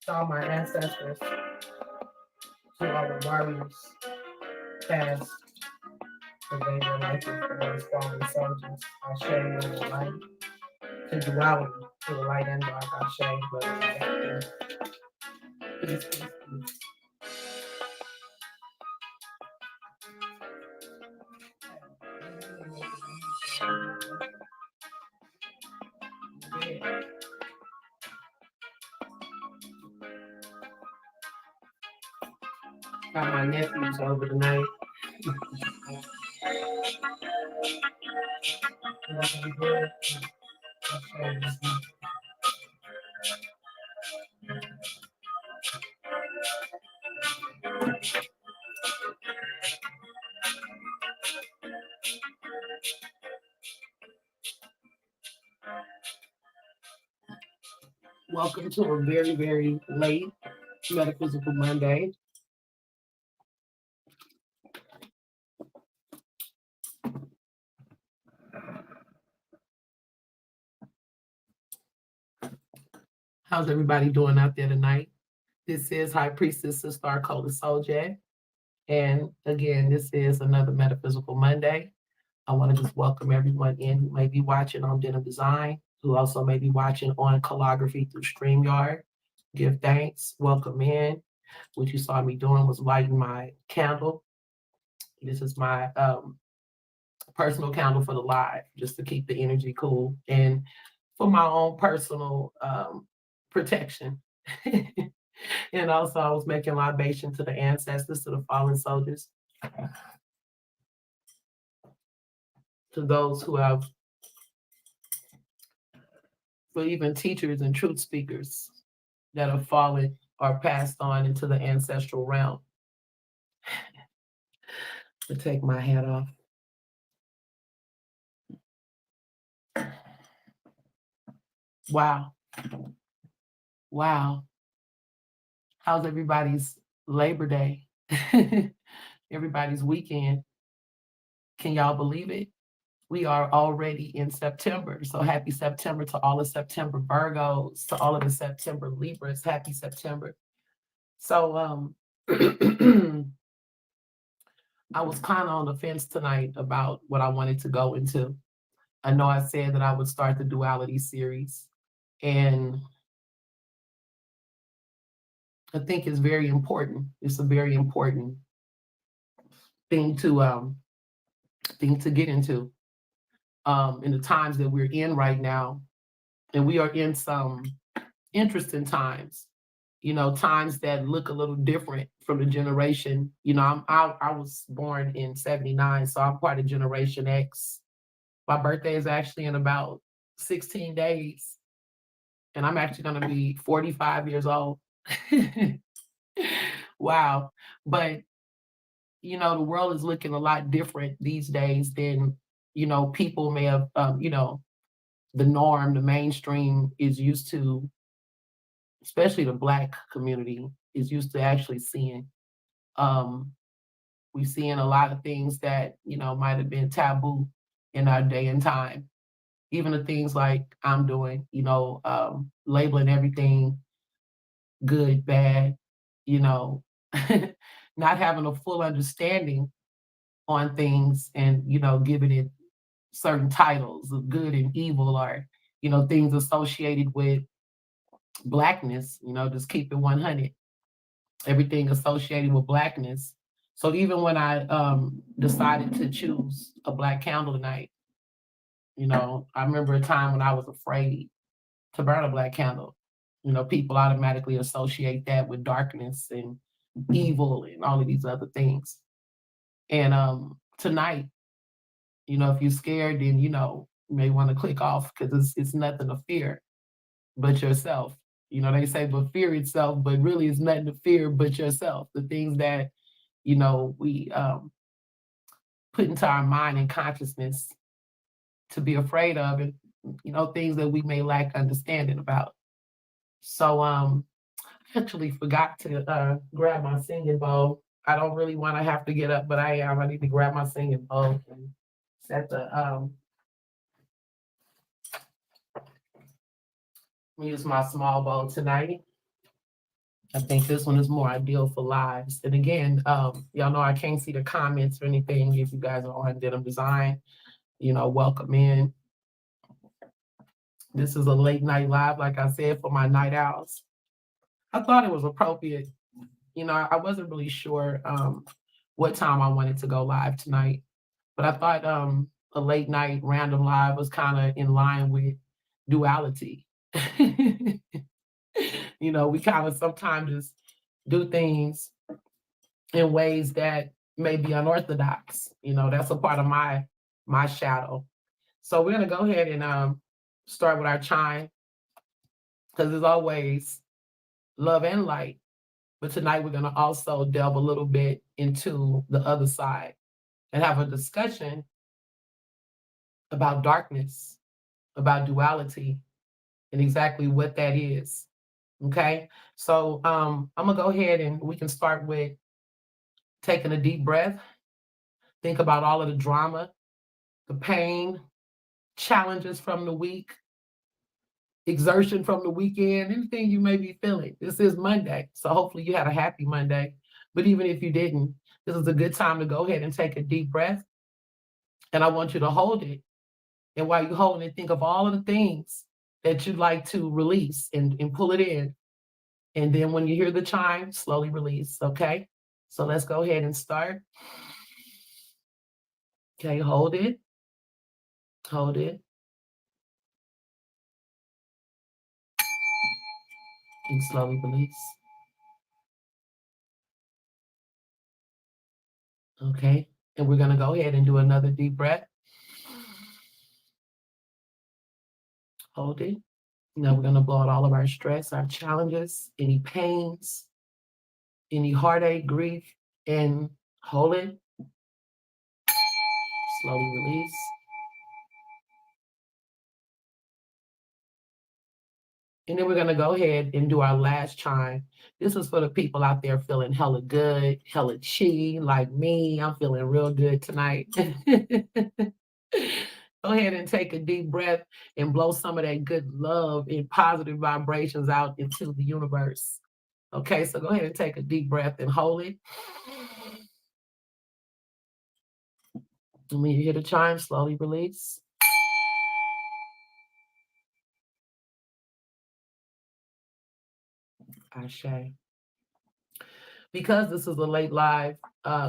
To all my ancestors, to all the warriors, past, for they their life for those fallen soldiers. I share the light to duality, to the light and dark. I share the light. Peace, peace, peace. Got my nephews over tonight. Welcome to a very, very late Metaphysical Monday. How's everybody doing out there tonight? This is High Priestess Sister Arcola Soulja. And again, this is another Metaphysical Monday. I want to just welcome everyone in who may be watching on Denim Design, who also may be watching on Calligraphy through StreamYard. Give thanks, welcome in. What you saw me doing was lighting my candle. This is my personal candle for the live, just to keep the energy cool and for my own personal protection. And also I was making libation to the ancestors, to the fallen soldiers, to those who have, for even teachers and truth speakers that have fallen or passed on into the ancestral realm. To take my hat off. Wow. Wow. How's everybody's Labor Day? Everybody's weekend. Can y'all believe it? We are already in September. So happy September to all the September Virgos, to all of the September Libras. Happy September. So I was kind of on the fence tonight about what I wanted to go into. I know I said that I would start the Duality series, and I think it's very important. It's a very important thing to get into in the times that we're in right now. And we are in some interesting times, times that look a little different from the generation. I was born in 79, so I'm part of Generation X. My birthday is actually in about 16 days, and I'm actually going to be 45 years old. Wow. But, the world is looking a lot different these days than, people may have, the norm, the mainstream is used to, especially the Black community, is used to actually seeing. We're seeing a lot of things that, might have been taboo in our day and time. Even the things like I'm doing, labeling everything good, bad, not having a full understanding on things and, giving it certain titles of good and evil, or, things associated with Blackness, just keep it 100. Everything associated with Blackness. So even when I decided to choose a Black candle tonight, I remember a time when I was afraid to burn a Black candle. People automatically associate that with darkness and evil and all of these other things. And tonight, if you're scared, then, you may want to click off, because it's nothing to fear but yourself. They say, but fear itself, but really it's nothing to fear but yourself. The things that, we put into our mind and consciousness to be afraid of, and, things that we may lack understanding about. So I actually forgot to grab my singing bowl. I don't really want to have to get up, but I am. I need to grab my singing bowl and set the use my small bowl tonight. I think this one is more ideal for lives. And again, y'all know I can't see the comments or anything. If you guys are on Denim Design, welcome in. This is a late night live, like I said, for my night owls. I thought it was appropriate. I wasn't really sure what time I wanted to go live tonight, but I thought a late night random live was kind of in line with duality. We kind of sometimes just do things in ways that may be unorthodox. That's a part of my shadow. So we're gonna go ahead and start with our chime, because there's always love and light. But tonight we're gonna also delve a little bit into the other side and have a discussion about darkness, about duality, and exactly what that is. Okay, so I'm gonna go ahead and we can start with taking a deep breath. Think about all of the drama, the pain, challenges from the week, exertion from the weekend, anything you may be feeling. This is Monday, so hopefully you had a happy Monday. But even if you didn't, this is a good time to go ahead and take a deep breath. And I want you to hold it. And while you're holding it, think of all of the things that you'd like to release and pull it in. And then when you hear the chime, slowly release, okay? So let's go ahead and start. Okay, hold it. Hold it. And slowly release. Okay, and we're gonna go ahead and do another deep breath. Hold it. Now we're gonna blow out all of our stress, our challenges, any pains, any heartache, grief, and hold it. Slowly release. And then we're gonna go ahead and do our last chime. This is for the people out there feeling hella good, hella chi, like me. I'm feeling real good tonight. Go ahead and take a deep breath and blow some of that good love and positive vibrations out into the universe. Okay, so go ahead and take a deep breath and hold it. And when you hear the chime, slowly release. Ashe. Because this is a late live,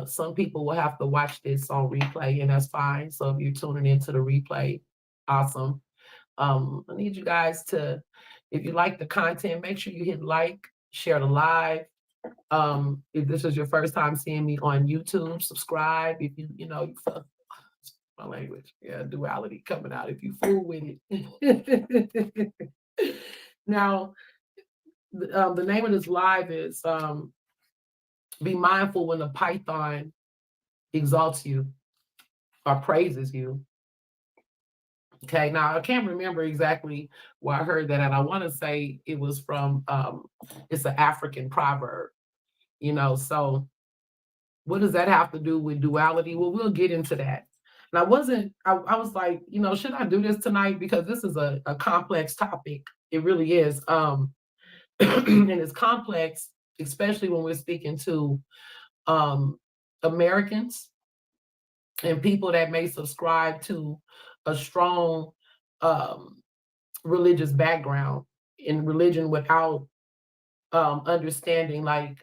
some people will have to watch this on replay, and that's fine. So if you're tuning into the replay, awesome. I need you guys to, if you like the content, make sure you hit like, share the live. If this is your first time seeing me on YouTube, subscribe. If you my language, yeah, duality coming out. If you fool with it. Now, the name of this live is be mindful when the python exalts you or praises you. Okay, now I can't remember exactly where I heard that, and I want to say it was from it's an African proverb, so what does that have to do with duality? Well, we'll get into that. And I was like, should I do this tonight? Because this is a complex topic. It really is. And it's complex, especially when we're speaking to Americans and people that may subscribe to a strong religious background in religion without understanding like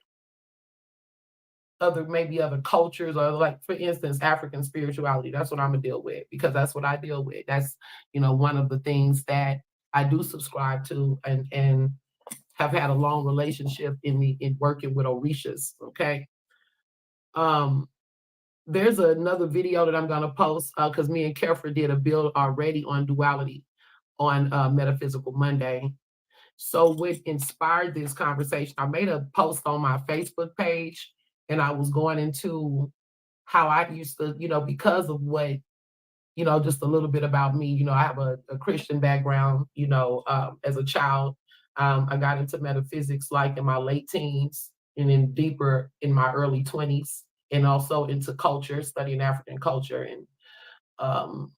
maybe other cultures, or like for instance African spirituality. That's what I'm gonna deal with, because that's what I deal with. That's one of the things that I do subscribe to, and have had a long relationship in working with Orishas. Okay. There's another video that I'm going to post because me and Kerfur did a build already on duality on Metaphysical Monday. So what inspired this conversation, I made a post on my Facebook page, and I was going into how I used to, because of what, just a little bit about me. I have a Christian background, as a child. I got into metaphysics like in my late teens, and then deeper in my early 20s, and also into culture, studying African culture, and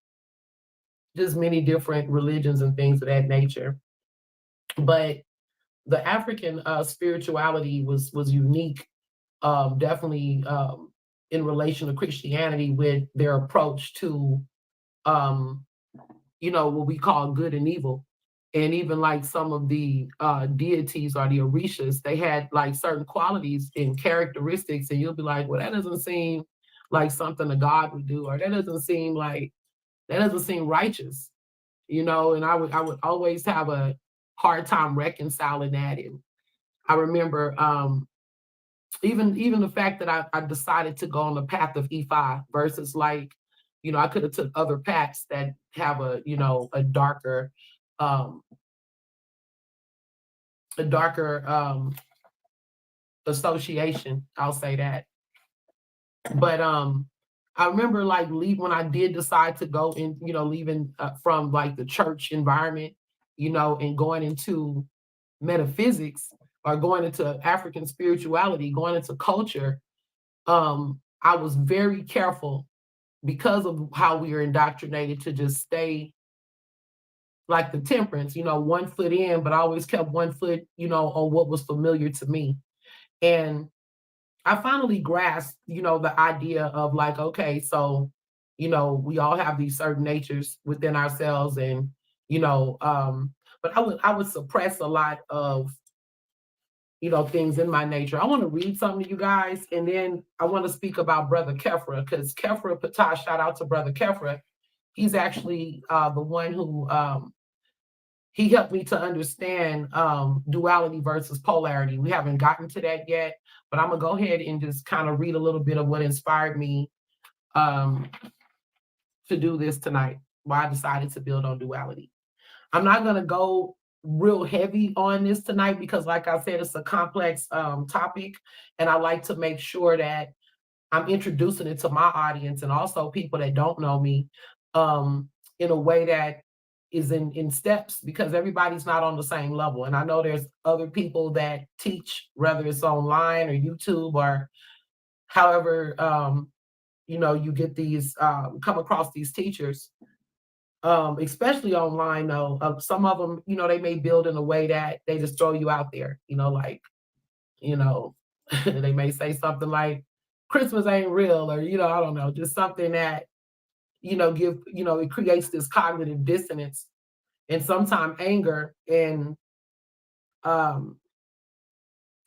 just many different religions and things of that nature. But the African spirituality was unique, definitely in relation to Christianity with their approach to um, what we call good and evil. And even like some of the deities or the orishas, they had like certain qualities and characteristics, and you'll be like, well, that doesn't seem like something a god would do, or that doesn't seem righteous, and I would always have a hard time reconciling that. And I remember even the fact that I decided to go on the path of E5 versus like, I could have took other paths that have a darker um association. I'll say that. But I remember like when I did decide to go in, leaving from like the church environment, and going into metaphysics or going into African spirituality, going into culture. I was very careful because of how we are indoctrinated to just stay like the temperance, 1 foot in, but I always kept 1 foot, on what was familiar to me. And I finally grasped, the idea of like, okay, so, we all have these certain natures within ourselves, and, but I would suppress a lot of, things in my nature. I want to read something to you guys, and then I want to speak about Brother Kefra, because Kefra Patah, shout out to Brother Kefra. He's actually the one who he helped me to understand duality versus polarity. We haven't gotten to that yet, but I'm gonna go ahead and just kind of read a little bit of what inspired me um, to do this tonight, why I decided to build on duality. I'm not gonna go real heavy on this tonight because, like I said, it's a complex topic, and I like to make sure that I'm introducing it to my audience and also people that don't know me in a way that is in steps, because everybody's not on the same level. And I know there's other people that teach, whether it's online or YouTube or however, you get these, come across these teachers, especially online though. Some of them, they may build in a way that they just throw you out there, like, you know, they may say something like Christmas ain't real, or, I don't know, just something that, it creates this cognitive dissonance and sometimes anger. And, um,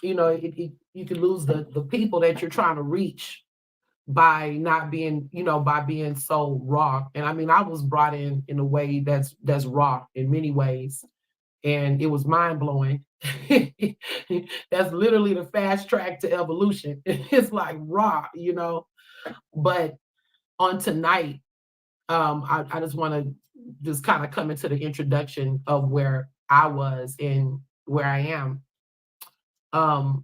you can lose the people that you're trying to reach by not being, by being so raw. And I mean, I was brought in a way that's raw in many ways, and it was mind blowing. That's literally the fast track to evolution. It's like raw, But on tonight, I just want to just kind of come into the introduction of where I was and where I am.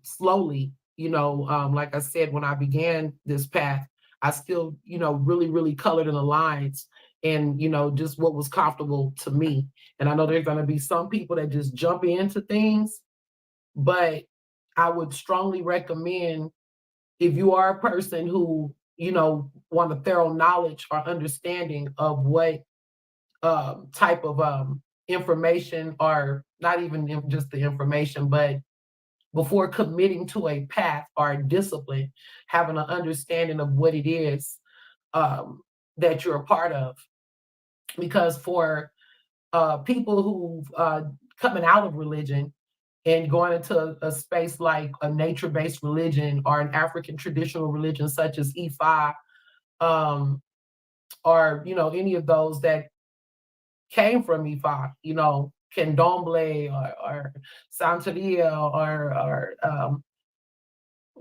Slowly, like I said, when I began this path, I still, really, really colored in the lines and, just what was comfortable to me. And I know there's going to be some people that just jump into things, but I would strongly recommend, if you are a person who, want a thorough knowledge or understanding of what type of information, or not even just the information, but before committing to a path or a discipline, having an understanding of what it is that you're a part of. Because for people who've coming out of religion and going into a space like a nature-based religion or an African traditional religion such as Ifa, or any of those that came from Ifa, Candomblé or Santeria or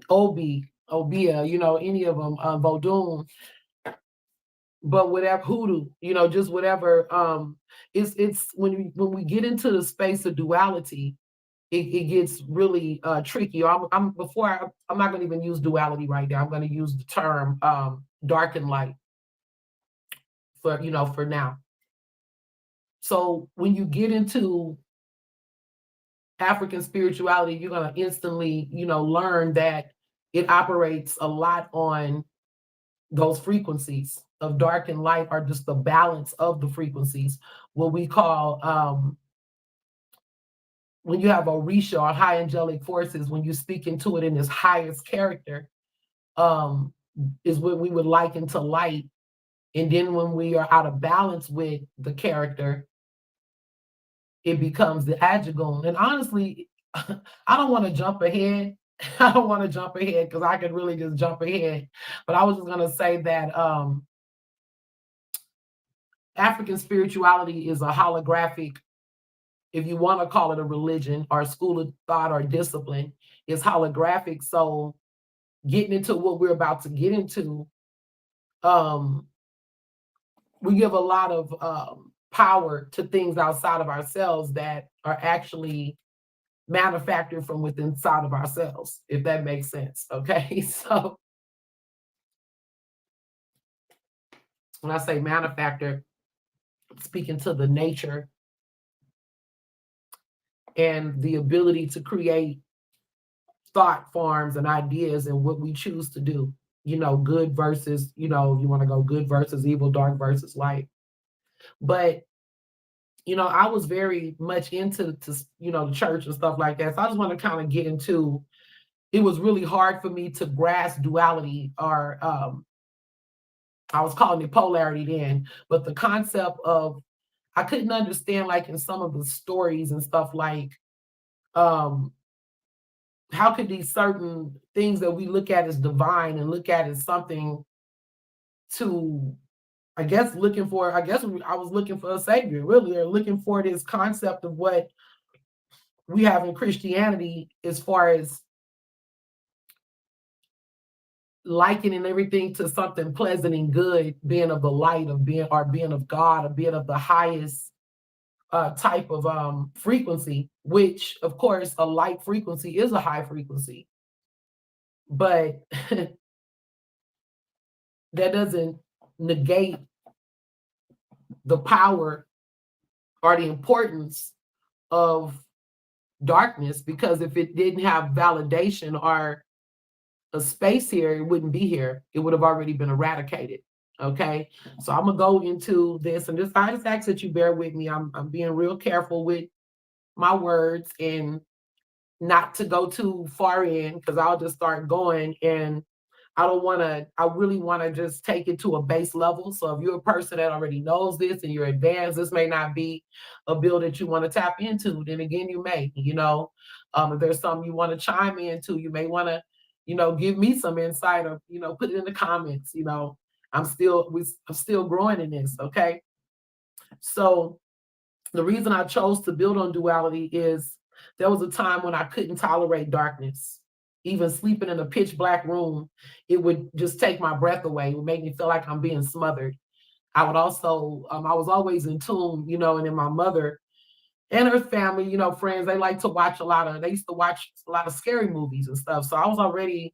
Obia, any of them, Vodun, but whatever, Hoodoo, just whatever. It's when we get into the space of duality, it gets really tricky. I'm not going to even use duality right now. I'm going to use the term dark and light for now. So when you get into African spirituality, you're going to instantly, learn that it operates a lot on those frequencies of dark and light, are just the balance of the frequencies, what we call when you have Orisha or high angelic forces, when you speak into it in its highest character, um, is what we would liken to light. And then when we are out of balance with the character, it becomes the Ajagun. And honestly, I don't want to jump ahead. I don't want to jump ahead because I could really just jump ahead. But I was just going to say that African spirituality is a holographic, if you want to call it a religion or a school of thought or discipline, is holographic. So getting into what we're about to get into, we give a lot of power to things outside of ourselves that are actually manufactured from within inside of ourselves, if that makes sense. Okay. So when I say manufacture, speaking to the nature and the ability to create thought forms and ideas and what we choose to do, good versus, you want to go good versus evil, dark versus light. But I was very much into the church and stuff like that. So I just want to kind of get into, it was really hard for me to grasp duality, or I was calling it polarity then, but the concept of, I couldn't understand, like in some of the stories and stuff, like how could these certain things that we look at as divine and look at as something to, I guess I was looking for a savior, really, or looking for this concept of what we have in Christianity as far as likening everything to something pleasant and good, being of the light, of being of God, or being of the highest type of frequency, which of course a light frequency is a high frequency, but that doesn't negate the power or the importance of darkness, because if it didn't have validation or a space here, it wouldn't be here. It would have already been eradicated. Okay. So I'm gonna go into this, and I just ask that you bear with me. I'm being real careful with my words and not to go too far in, because I'll just start going, and I really want to just take it to a base level. So if you're a person that already knows this and you're advanced, this may not be a bill that you want to tap into. Then again, you may, if there's something you want to chime into, you may want to, give me some insight, or, put it in the comments. I'm still growing in this. Okay. So the reason I chose to build on duality is there was a time when I couldn't tolerate darkness. Even sleeping in a pitch black room, it would just take my breath away. It would make me feel like I'm being smothered. I would also, I was always in tune, and then my mother and her family, friends, they used to watch a lot of scary movies and stuff. So I was already,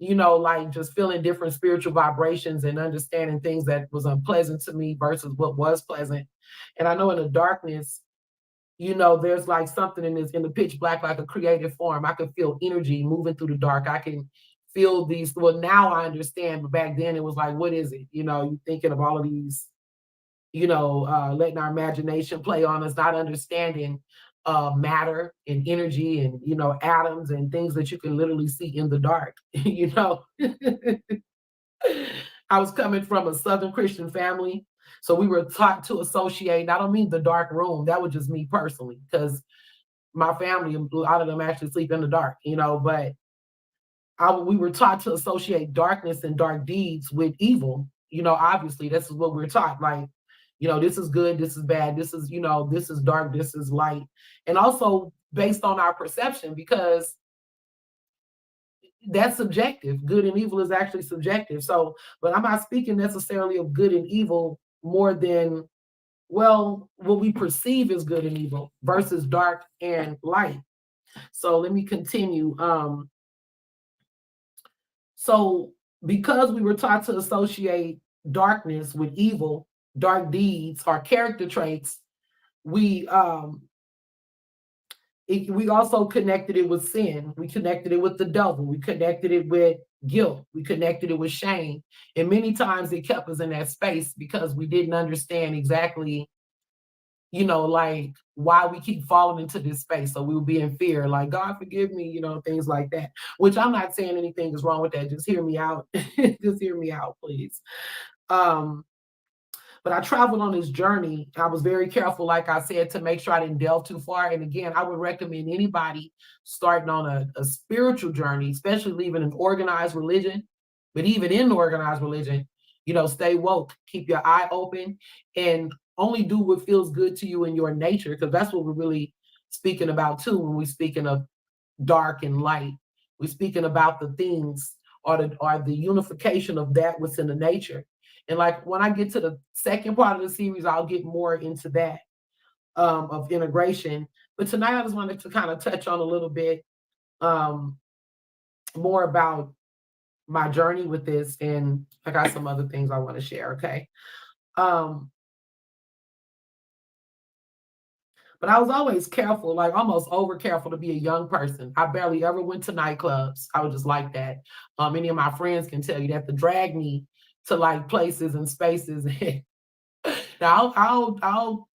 like just feeling different spiritual vibrations and understanding things that was unpleasant to me versus what was pleasant. And I know in the darkness, there's like something in the pitch black, like a creative form. I could feel energy moving through the dark. I can feel these. Well, now I understand, but back then it was like, what is it? You thinking of all of these, letting our imagination play on us, not understanding matter and energy and, atoms and things that you can literally see in the dark. I was coming from a Southern Christian family. So we were taught to associate, and I don't mean the dark room. That was just me personally, because my family, a lot of them actually sleep in the dark, but we were taught to associate darkness and dark deeds with evil. Obviously, this is what we're taught. Like, this is good, this is bad, this is, this is dark, this is light. And also based on our perception, because that's subjective. Good and evil is actually subjective. So, but I'm not speaking necessarily of good and evil more than, well, what we perceive as good and evil versus dark and light. So let me continue. So because we were taught to associate darkness with evil, dark deeds, or character traits, we we also connected it with sin. We connected it with the devil. We connected it with guilt. We connected it with shame. And many times it kept us in that space because we didn't understand exactly like why we keep falling into this space. So we will be in fear, like, God forgive me, things like that. Which I'm not saying anything is wrong with that. Just hear me out. Just hear me out, please. Um, but I traveled on this journey. I was very careful, like I said, to make sure I didn't delve too far. And again, I would recommend anybody starting on a spiritual journey, especially leaving an organized religion, but even in the organized religion, stay woke, keep your eye open, and only do what feels good to you in your nature, because that's what we're really speaking about too when we're speaking of dark and light. We're speaking about the things or the unification of that what's in the nature. And like when I get to the second part of the series, I'll get more into that of integration. But tonight I just wanted to kind of touch on a little bit um, more about my journey with this, and I got some other things I want to share. Okay. Um, But I was always careful, like almost over careful to be a young person. I barely ever went to nightclubs. I was just like that. Many of my friends can tell you that to drag me to like places and spaces. Now I'll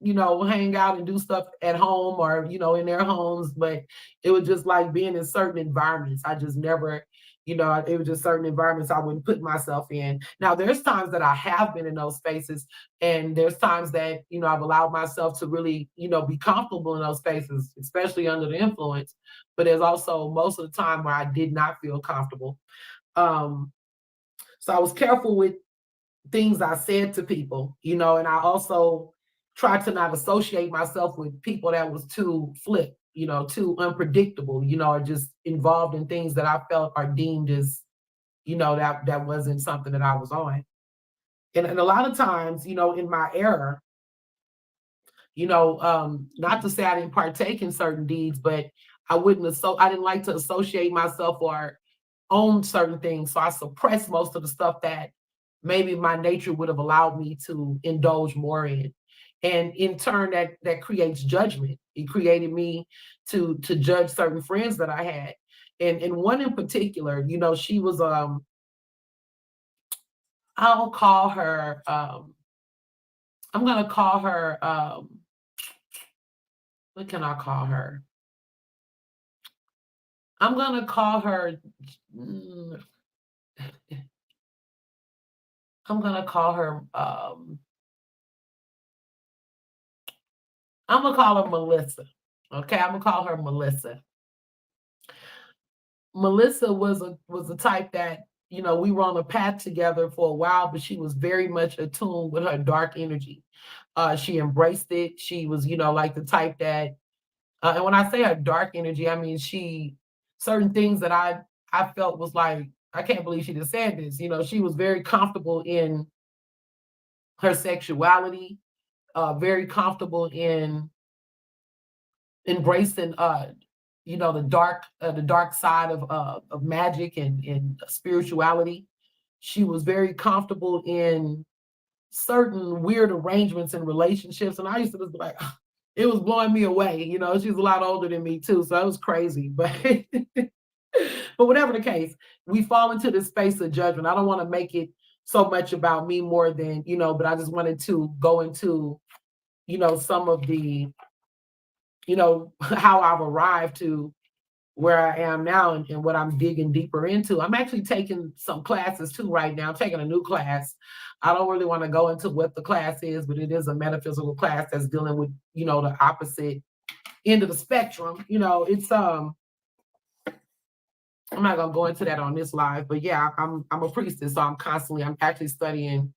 hang out and do stuff at home or in their homes, but it was just like being in certain environments. I just never, it was just certain environments I wouldn't put myself in. Now there's times that I have been in those spaces, and there's times that I've allowed myself to really be comfortable in those spaces, especially under the influence. But there's also most of the time where I did not feel comfortable. Um, so I was careful with things I said to people, and I also tried to not associate myself with people that was too flip, too unpredictable, or just involved in things that I felt are deemed as, that wasn't something that I was on. And a lot of times, in my era, not to say I didn't partake in certain deeds, but I didn't like to associate myself or own certain things. So I suppressed most of the stuff that maybe my nature would have allowed me to indulge more in. And in turn, that creates judgment. It created me to judge certain friends that I had. And one in particular, she was I'll call her I'm gonna call her what can I call her? I'm gonna call her mm, I'm gonna call her I'm gonna call her Melissa. Okay, I'm gonna call her Melissa. Melissa was a type that, we were on a path together for a while, but she was very much attuned with her dark energy. She embraced it. She was, like the type that, and when I say her dark energy, I mean she certain things that I felt was like, I can't believe she just said this. She was very comfortable in her sexuality, very comfortable in embracing the dark side of magic and spirituality. She was very comfortable in certain weird arrangements in relationships, and I used to just be like, it was blowing me away. She's a lot older than me too, so it was crazy. But but whatever the case, we fall into this space of judgment. I don't want to make it so much about me more than but I just wanted to go into some of the how I've arrived to where I am now, and what I'm digging deeper into. I'm actually taking some classes too right now. I'm taking a new class. I don't really want to go into what the class is, but it is a metaphysical class that's dealing with, the opposite end of the spectrum. It's I'm not gonna go into that on this live, but yeah, I'm a priestess, so I'm actually studying,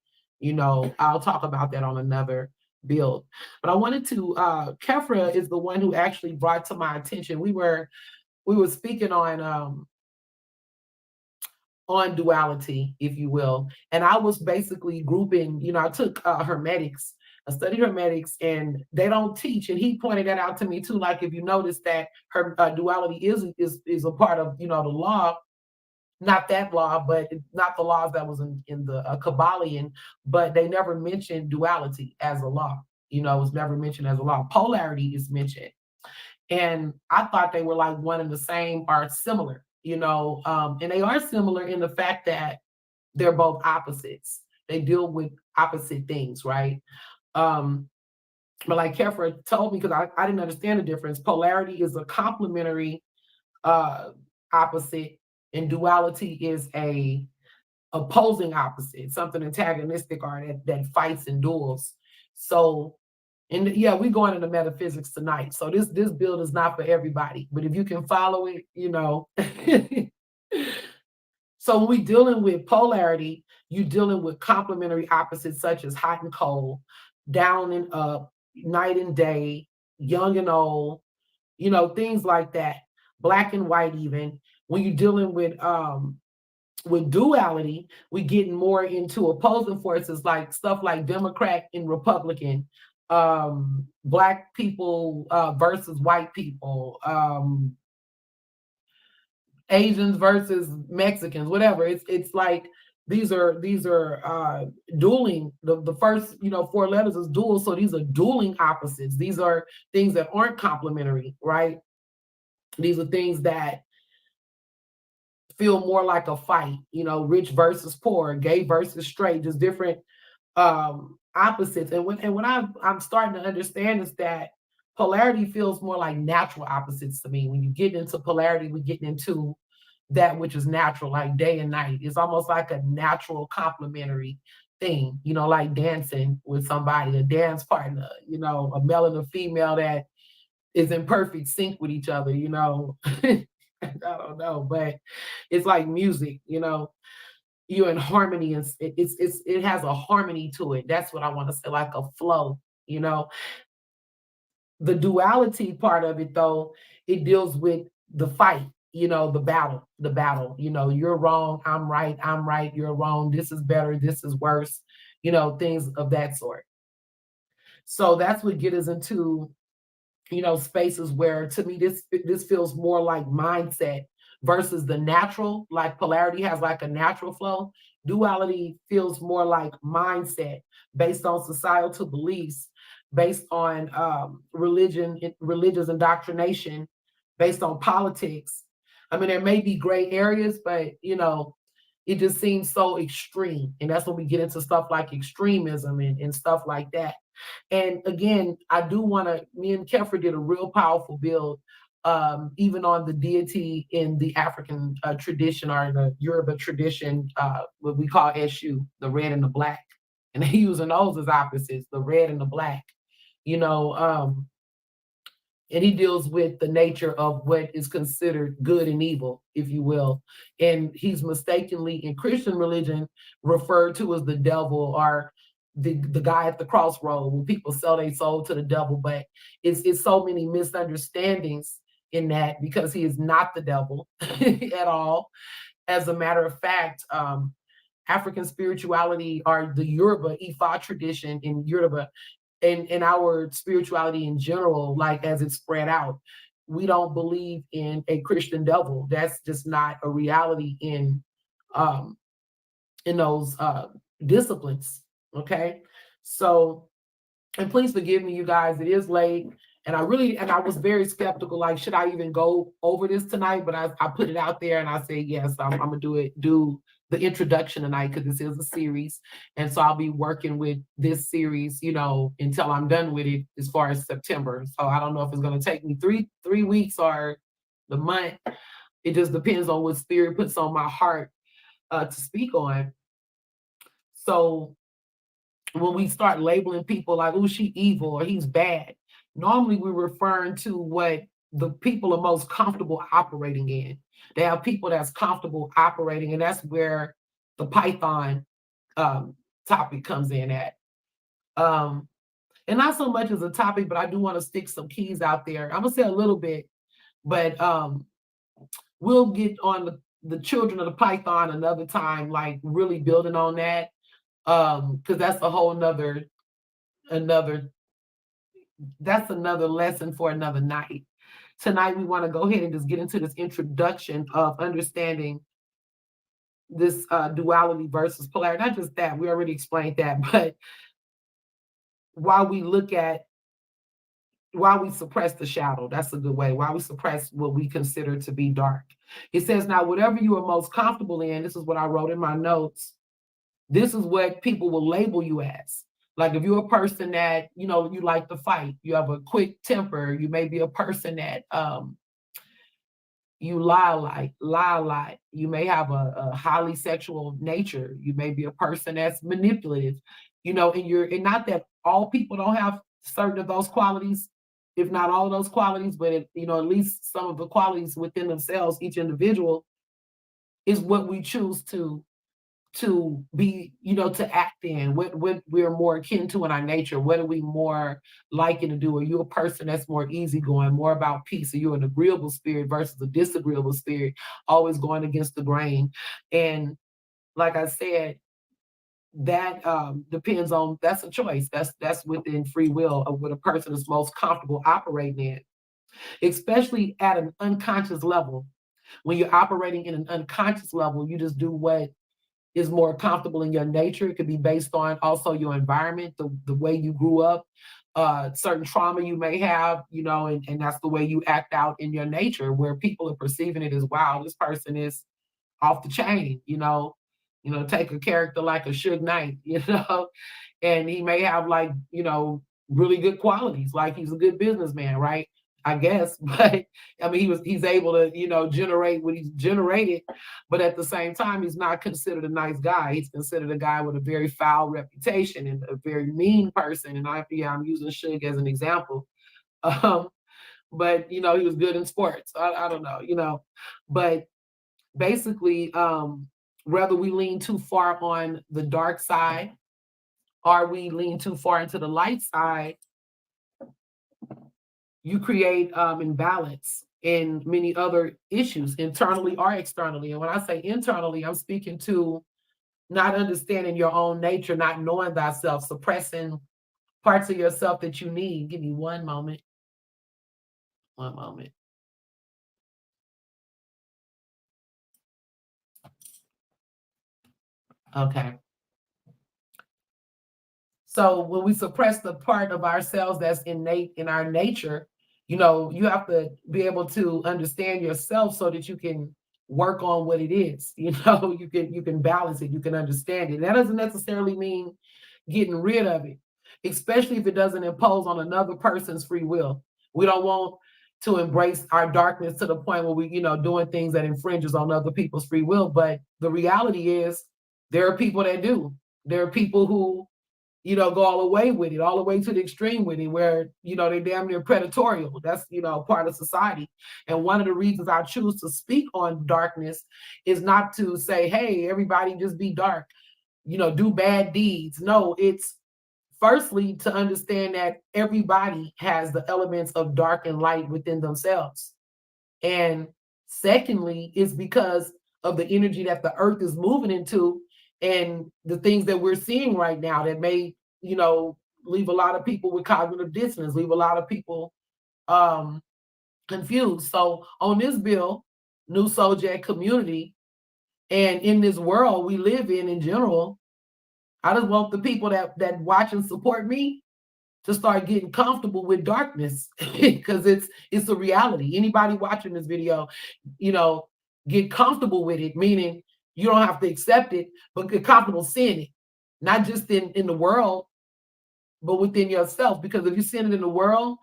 I'll talk about that on another build. But I wanted to Kefra is the one who actually brought to my attention. We were speaking on duality, if you will. And I was basically grouping, I took hermetics, I studied hermetics, and they don't teach. And he pointed that out to me too. Like if you notice that her duality is a part of, the law, not that law, but not the laws that was in the Kabbalion, but they never mentioned duality as a law. It was never mentioned as a law. Polarity is mentioned. And I thought they were like one and the same or similar, and they are similar in the fact that they're both opposites. They deal with opposite things, right? Um, But like Kefra told me, because I didn't understand the difference, polarity is a complementary opposite, and duality is a opposing opposite, something antagonistic or that fights and duels. So, and yeah, we're going into metaphysics tonight. So this build is not for everybody, but if you can follow it, you know. So when we're dealing with polarity, you're dealing with complementary opposites such as hot and cold, down and up, night and day, young and old, you know, things like that. Black and white even. When you're dealing with duality, we're getting more into opposing forces like stuff like Democrat and Republican, black people versus white people, Asians versus Mexicans, whatever. It's like these are dueling. The first, you know, four letters is dual, so these are dueling opposites. These are things that aren't complementary, right? These are things that feel more like a fight, you know, rich versus poor, gay versus straight, just different opposites. And when I'm starting to understand is that polarity feels more like natural opposites to me. When you get into polarity, we're getting into that which is natural, like day and night. It's almost like a natural complementary thing, you know, like dancing with somebody, a dance partner, you know, a male and a female that is in perfect sync with each other, you know. I don't know, but it's like music, you know. You're in harmony, and it has a harmony to it. That's what I want to say, like a flow, you know. The duality part of it, though, it deals with the fight, you know, the battle. You know, you're wrong, I'm right, you're wrong. This is better, this is worse, you know, things of that sort. So that's what gets us into, you know, spaces where to me this feels more like mindset versus the natural. Like polarity has like a natural flow. Duality feels more like mindset based on societal beliefs, based on religious indoctrination, based on politics. I mean, there may be gray areas, but you know, it just seems so extreme. And that's when we get into stuff like extremism and stuff like that. And again, I do want to, me and Kefra did a real powerful build, even on the deity in the African tradition or in the Yoruba tradition, what we call Eshu, the red and the black. And they using those as opposites, the red and the black, you know. And he deals with the nature of what is considered good and evil, if you will. And he's mistakenly in Christian religion referred to as the devil or the guy at the crossroad when people sell their soul to the devil. But it's so many misunderstandings in that because he is not the devil at all. As a matter of fact, African spirituality or the Yoruba Ifa tradition in Yoruba and our spirituality in general, like as it's spread out, we don't believe in a Christian devil. That's just not a reality um, in those disciplines. Okay, so and please forgive me, you guys. It is late, and I was very skeptical. Like, should I even go over this tonight? But I put it out there, and I said yes. I'm gonna do the introduction tonight because this is a series, and so I'll be working with this series, you know, until I'm done with it as far as September. So I don't know if it's gonna take me three weeks or the month. It just depends on what Spirit puts on my heart to speak on. So when we start labeling people like, oh, she evil or he's bad, normally we're referring to what the people are most comfortable operating in. They have people that's comfortable operating, and that's where the Python topic comes in at. Um, and not so much as a topic, but I do want to stick some keys out there. I'm gonna say a little bit, but we'll get on the children of the Python another time, like really building on that. Because that's a whole another that's another lesson for another night. Tonight we want to go ahead and just get into this introduction of understanding this duality versus polarity. Not just that, we already explained that, but while we look at while we suppress the shadow, that's a good way. While we suppress what we consider to be dark. It says, now whatever you are most comfortable in, this is what I wrote in my notes. This is what people will label you as. Like if you're a person that, you know, you like to fight, you have a quick temper, you may be a person that you lie a lot. You may have a highly sexual nature. You may be a person that's manipulative, you know, and not that all people don't have certain of those qualities, if not all of those qualities, but you know, at least some of the qualities within themselves, each individual is what we choose to be, you know, to act in, what we're more akin to in our nature. What are we more liking to do? Are you a person that's more easygoing, more about peace? Are you an agreeable spirit versus a disagreeable spirit, always going against the grain? And like I said, that depends on, that's a choice. That's within free will of what a person is most comfortable operating in, especially at an unconscious level. When you're operating in an unconscious level, you just do what is more comfortable in your nature. It could be based on also your environment, the way you grew up, certain trauma you may have, you know, and that's the way you act out in your nature, where people are perceiving it as, wow, this person is off the chain, you know, take a character like a Suge Knight, you know, and he may have like, you know, really good qualities, like he's a good businessman, right? I guess, but I mean, he's able to, you know, generate what he's generated, but at the same time, he's not considered a nice guy. He's considered a guy with a very foul reputation and a very mean person. And I'm using Suge as an example. Um, but you know, he was good in sports. I don't know, you know, but basically, whether we lean too far on the dark side or we lean too far into the light side, you create imbalance in many other issues, internally or externally. And when I say internally, I'm speaking to not understanding your own nature, not knowing thyself, suppressing parts of yourself that you need. Give me one moment. One moment. Okay. So when we suppress the part of ourselves that's innate in our nature, you know, you have to be able to understand yourself so that you can work on what it is. You know, you can balance it, you can understand it. That doesn't necessarily mean getting rid of it, especially if it doesn't impose on another person's free will. We don't want to embrace our darkness to the point where we, you know, doing things that infringes on other people's free will. But the reality is there are people that do. There are people who, you know, go all the way with it, all the way to the extreme with it, where, you know, they damn near predatorial. That's, you know, part of society. And one of the reasons I choose to speak on darkness is not to say, hey, everybody just be dark, you know, do bad deeds. No, it's firstly to understand that everybody has the elements of dark and light within themselves. And secondly, it's because of the energy that the earth is moving into and the things that we're seeing right now that may, you know, leave a lot of people with cognitive dissonance, leave a lot of people um, confused. So on this bill, new subject community, and in this world we live in general, I just want the people that watch and support me to start getting comfortable with darkness because it's a reality. Anybody watching this video, you know, get comfortable with it, meaning you don't have to accept it, but get comfortable seeing it, not just in the world, but within yourself. Because if you see it in the world,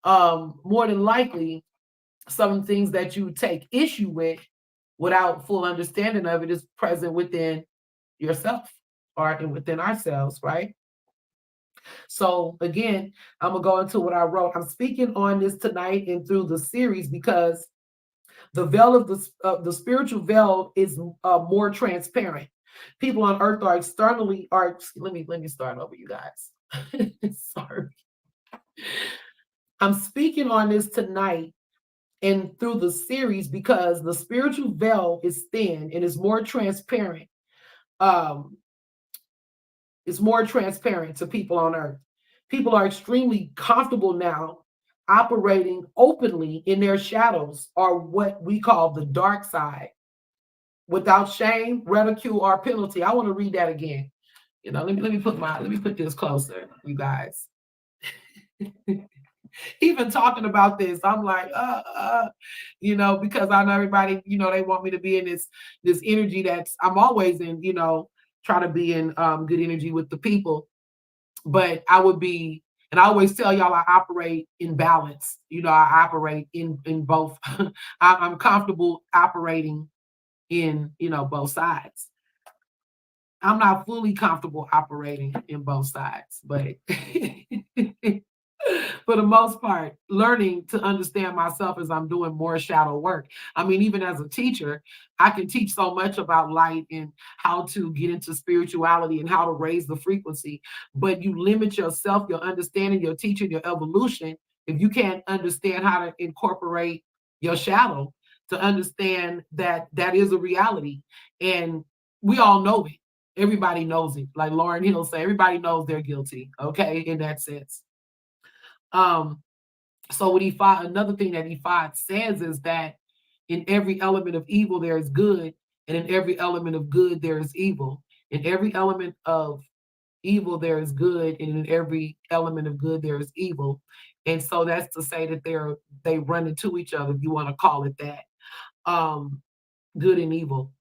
more than likely, some things that you take issue with without full understanding of it is present within yourself or within ourselves, right? So again, I'm gonna go into what I wrote. I'm speaking on this tonight and through the series because the veil of the spiritual veil is more transparent. People on earth are externally are. Let me start over, you guys. Sorry. I'm speaking on this tonight and through the series because the spiritual veil is thin and is more transparent. Um, it's more transparent to people on earth. People are extremely comfortable now operating openly in their shadows, or what we call the dark side, without shame, ridicule, or penalty. I want to read that again. You know, let me put this closer, you guys. Even talking about this, I'm like, you know, because I know everybody, you know, they want me to be in this energy that's I'm always in, you know, try to be in good energy with the people. but I would be, and I always tell y'all I operate in balance. I operate in both. I'm comfortable operating in both sides. I'm not fully comfortable operating in both sides, but for the most part, learning to understand myself as I'm doing more shadow work. I mean, even as a teacher, I can teach so much about light and how to get into spirituality and how to raise the frequency, but you limit yourself, your understanding, your teaching, your evolution, if you can't understand how to incorporate your shadow to understand that that is a reality. And we all know it. Everybody knows it. Like Lauren Hill say, everybody knows they're guilty. Okay, in that sense. Um, so what another thing that Ifad says is that in every element of evil there is good, and in every element of good there is evil. In every element of evil there is good, and in every element of good there is evil. And so that's to say that they run into each other, if you want to call it that. Good and evil.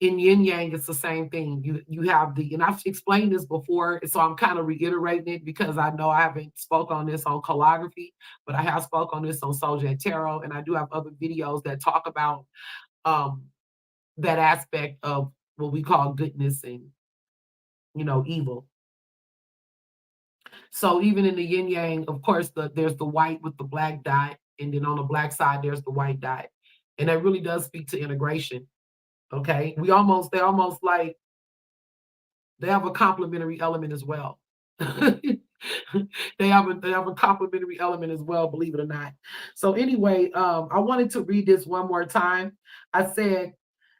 In yin yang, it's the same thing. You have and I've explained this before, so I'm kind of reiterating it because I know I haven't spoke on this on calligraphy, but I have spoke on this on Souljet Tarot, and I do have other videos that talk about um, that aspect of what we call goodness and evil. So even in the yin yang, of course, there's the white with the black dot, and then on the black side there's the white dot, and that really does speak to integration. Okay, they're almost like they have a complementary element as well. they have a complementary element as well, believe it or not. So anyway, I wanted to read this one more time. I said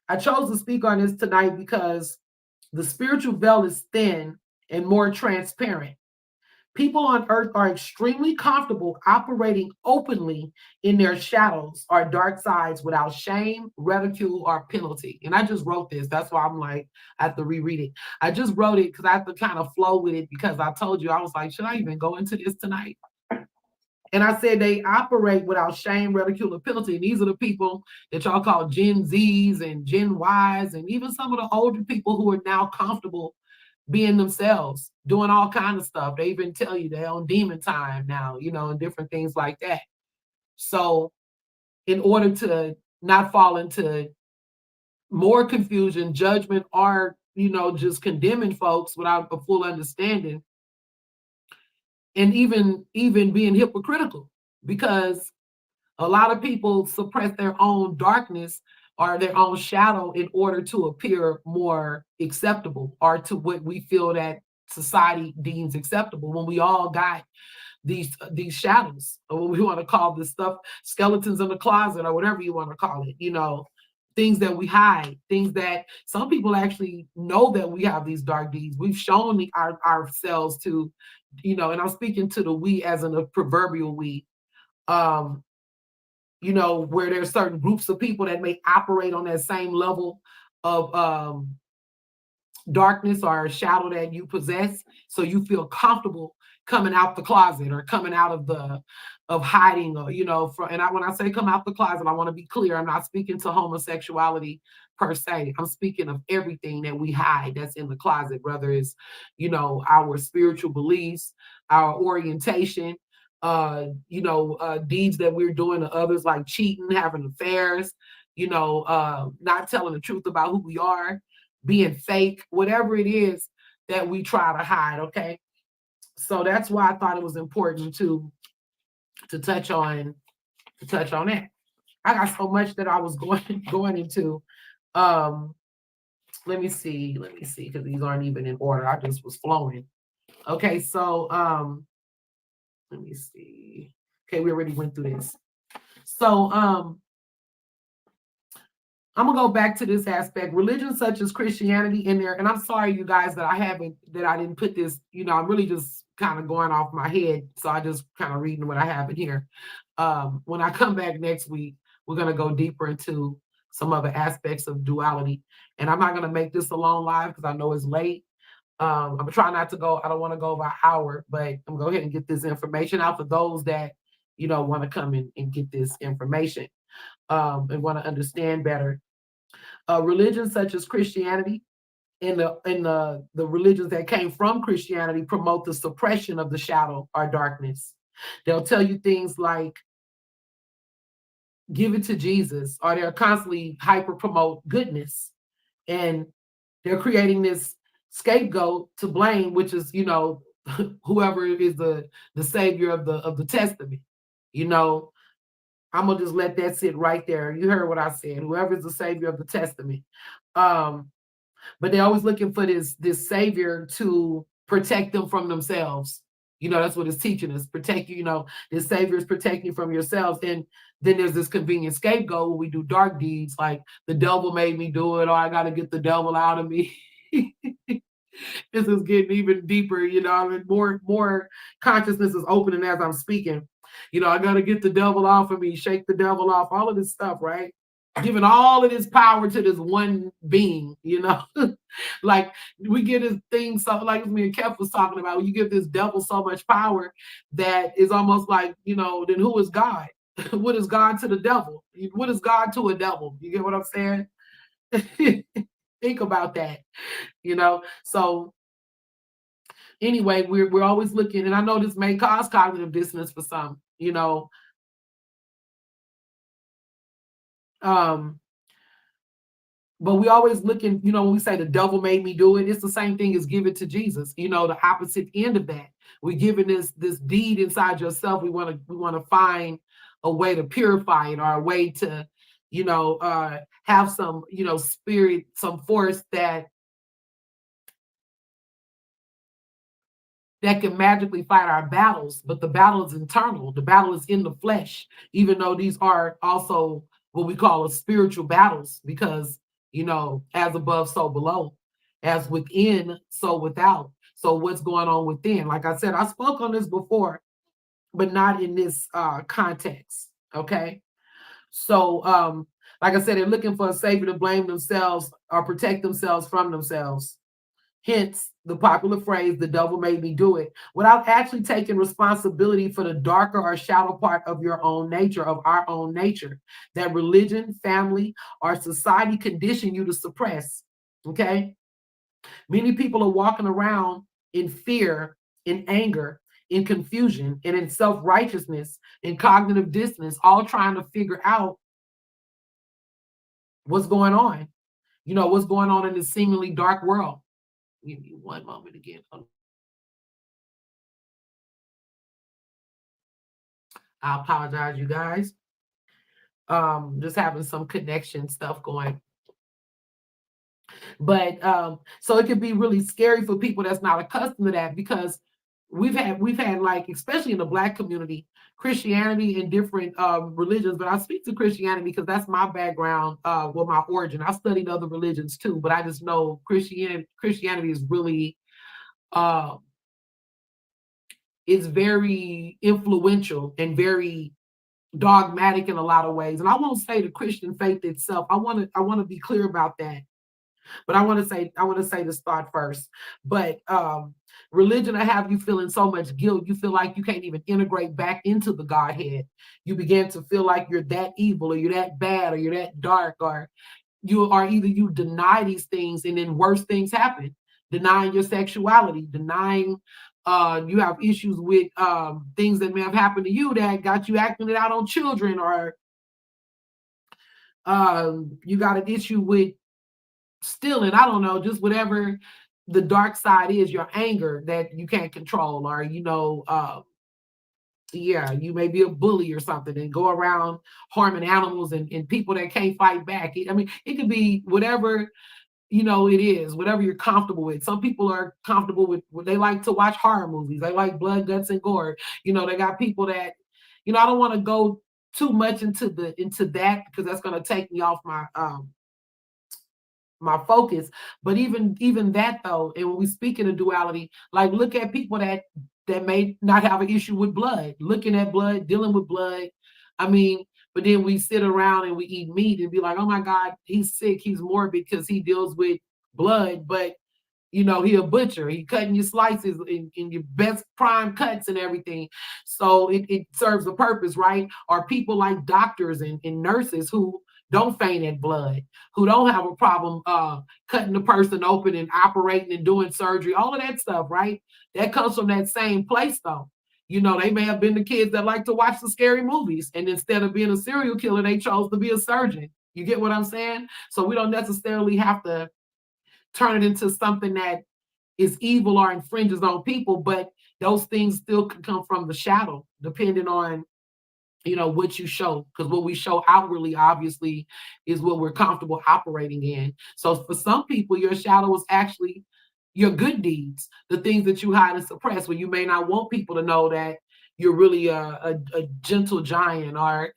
I chose to speak on this tonight because the spiritual veil is thin and more transparent. People on earth are extremely comfortable operating openly in their shadows or dark sides without shame, ridicule, or penalty. And I just wrote this. That's why I'm like, I have to reread it. I just wrote it because I have to kind of flow with it because I told you, I was like, should I even go into this tonight? And I said they operate without shame, ridicule, or penalty. And these are the people that y'all call Gen Zs and Gen Ys, and even some of the older people who are now comfortable being themselves, doing all kinds of stuff. They even tell you they're on demon time now, and different things like that. So in order to not fall into more confusion, judgment, or, just condemning folks without a full understanding, and even being hypocritical, because a lot of people suppress their own darkness or their own shadow in order to appear more acceptable or to what we feel that society deems acceptable, when we all got these shadows, or what we want to call this stuff, skeletons in the closet, or whatever you want to call it, things that we hide, things that some people actually know that we have these dark deeds. We've shown ourselves to, and I'm speaking to the we as in a proverbial we, um, where there's certain groups of people that may operate on that same level of darkness or shadow that you possess, so you feel comfortable coming out the closet or coming out of hiding, or when I say come out the closet, I want to be clear, I'm not speaking to homosexuality per se. I'm speaking of everything that we hide that's in the closet, whether it's our spiritual beliefs, our orientation, deeds that we're doing to others, like cheating, having affairs, not telling the truth about who we are, being fake, whatever it is that we try to hide. Okay, so that's why I thought it was important to touch on that. I got so much that I was going into. Let me see, because these aren't even in order. I just was flowing. Okay, so let me see. Okay, we already went through this. So I'm gonna go back to this aspect. Religion such as Christianity in there, and I'm sorry, you guys, that I didn't put this. I'm really just kind of going off my head, so I just kind of reading what I have in here. When I come back next week, we're gonna go deeper into some other aspects of duality, and I'm not gonna make this a long live because I know it's late. I'm trying not to go. I don't want to go over an hour, but I'm gonna go ahead and get this information out for those that want to come in and get this information and want to understand better. Religions such as Christianity the religions that came from Christianity promote the suppression of the shadow or darkness. They'll tell you things like give it to Jesus, or they'll constantly hyper promote goodness. And they're creating this scapegoat to blame, which is, whoever is the savior of the testament. You know, I'm gonna just let that sit right there. You heard what I said. Whoever is the savior of the testament. But they're always looking for this savior to protect them from themselves. That's what it's teaching us. Protect you, this savior is protecting you from yourselves. And then there's this convenient scapegoat where we do dark deeds, like the devil made me do it, or I gotta get the devil out of me. This is getting even deeper, I mean, more consciousness is opening as I'm speaking. I gotta get the devil off of me, shake the devil off, all of this stuff, right? Giving all of this power to this one being, like we get this thing, so like me and Kev was talking about, you give this devil so much power that is almost like, then who is God? What is God to the devil? What is God to a devil? You get what I'm saying? Think about that, So anyway, we're always looking, and I know this may cause cognitive dissonance for some, but we always looking, when we say the devil made me do it, it's the same thing as give it to Jesus. The opposite end of that. We're giving this deed inside yourself. We want to find a way to purify it, or a way to, have some, spirit, some force that can magically fight our battles. But the battle is internal. The battle is in the flesh, even though these are also what we call a spiritual battles, because, as above, so below, as within, so without. So what's going on within? Like I said, I spoke on this before, but not in this context. Okay. So, like I said, they're looking for a savior to blame themselves or protect themselves from themselves. Hence the popular phrase, the devil made me do it, without actually taking responsibility for the darker or shadow part of your own nature, of our own nature, that religion, family, or society condition you to suppress. Okay. Many people are walking around in fear, in anger, in confusion, and in self-righteousness, in cognitive dissonance, all trying to figure out what's going on, what's going on in this seemingly dark world. Give me one moment again. I apologize, you guys. Just having some connection stuff going. But so it can be really scary for people that's not accustomed to that, because we've had like, especially in the Black community, Christianity and different religions. But I speak to Christianity because that's my background, my origin. I studied other religions too, but I just know Christianity is really it's very influential and very dogmatic in a lot of ways. And I won't say the Christian faith itself. I want to be clear about that. But I want to say this thought first. But religion will have you feeling so much guilt. You feel like you can't even integrate back into the Godhead. You begin to feel like you're that evil, or you're that bad, or you're that dark, or you deny these things, and then worse things happen. Denying your sexuality, denying you have issues with things that may have happened to you that got you acting it out on children, or you got an issue with stealing, I don't know, just whatever the dark side is, your anger that you can't control, or you may be a bully or something and go around harming animals and people that can't fight back. I mean, it could be whatever it is, whatever you're comfortable with. Some people are comfortable with, they like to watch horror movies, they like blood, guts, and gore. They got people that, I don't want to go too much into that, because that's going to take me off my focus. But even that though, and when we speak in a duality, like look at people that may not have an issue with blood, looking at blood, dealing with blood. I mean, but then we sit around and we eat meat and be like, oh my God, he's sick, he's morbid because he deals with blood. But he a butcher, he cutting your slices in your best prime cuts and everything. So it serves a purpose, right? Or people like doctors and nurses who don't faint at blood, who don't have a problem cutting the person open and operating and doing surgery, all of that stuff, right? That comes from that same place, though. You know, they may have been the kids that like to watch the scary movies, and instead of being a serial killer, they chose to be a surgeon. You get what I'm saying? So we don't necessarily have to turn it into something that is evil or infringes on people, but those things still can come from the shadow, depending on what you show, because what we show outwardly obviously is what we're comfortable operating in. So for some people, your shadow is actually your good deeds, the things that you hide and suppress, where you may not want people to know that you're really a gentle giant, or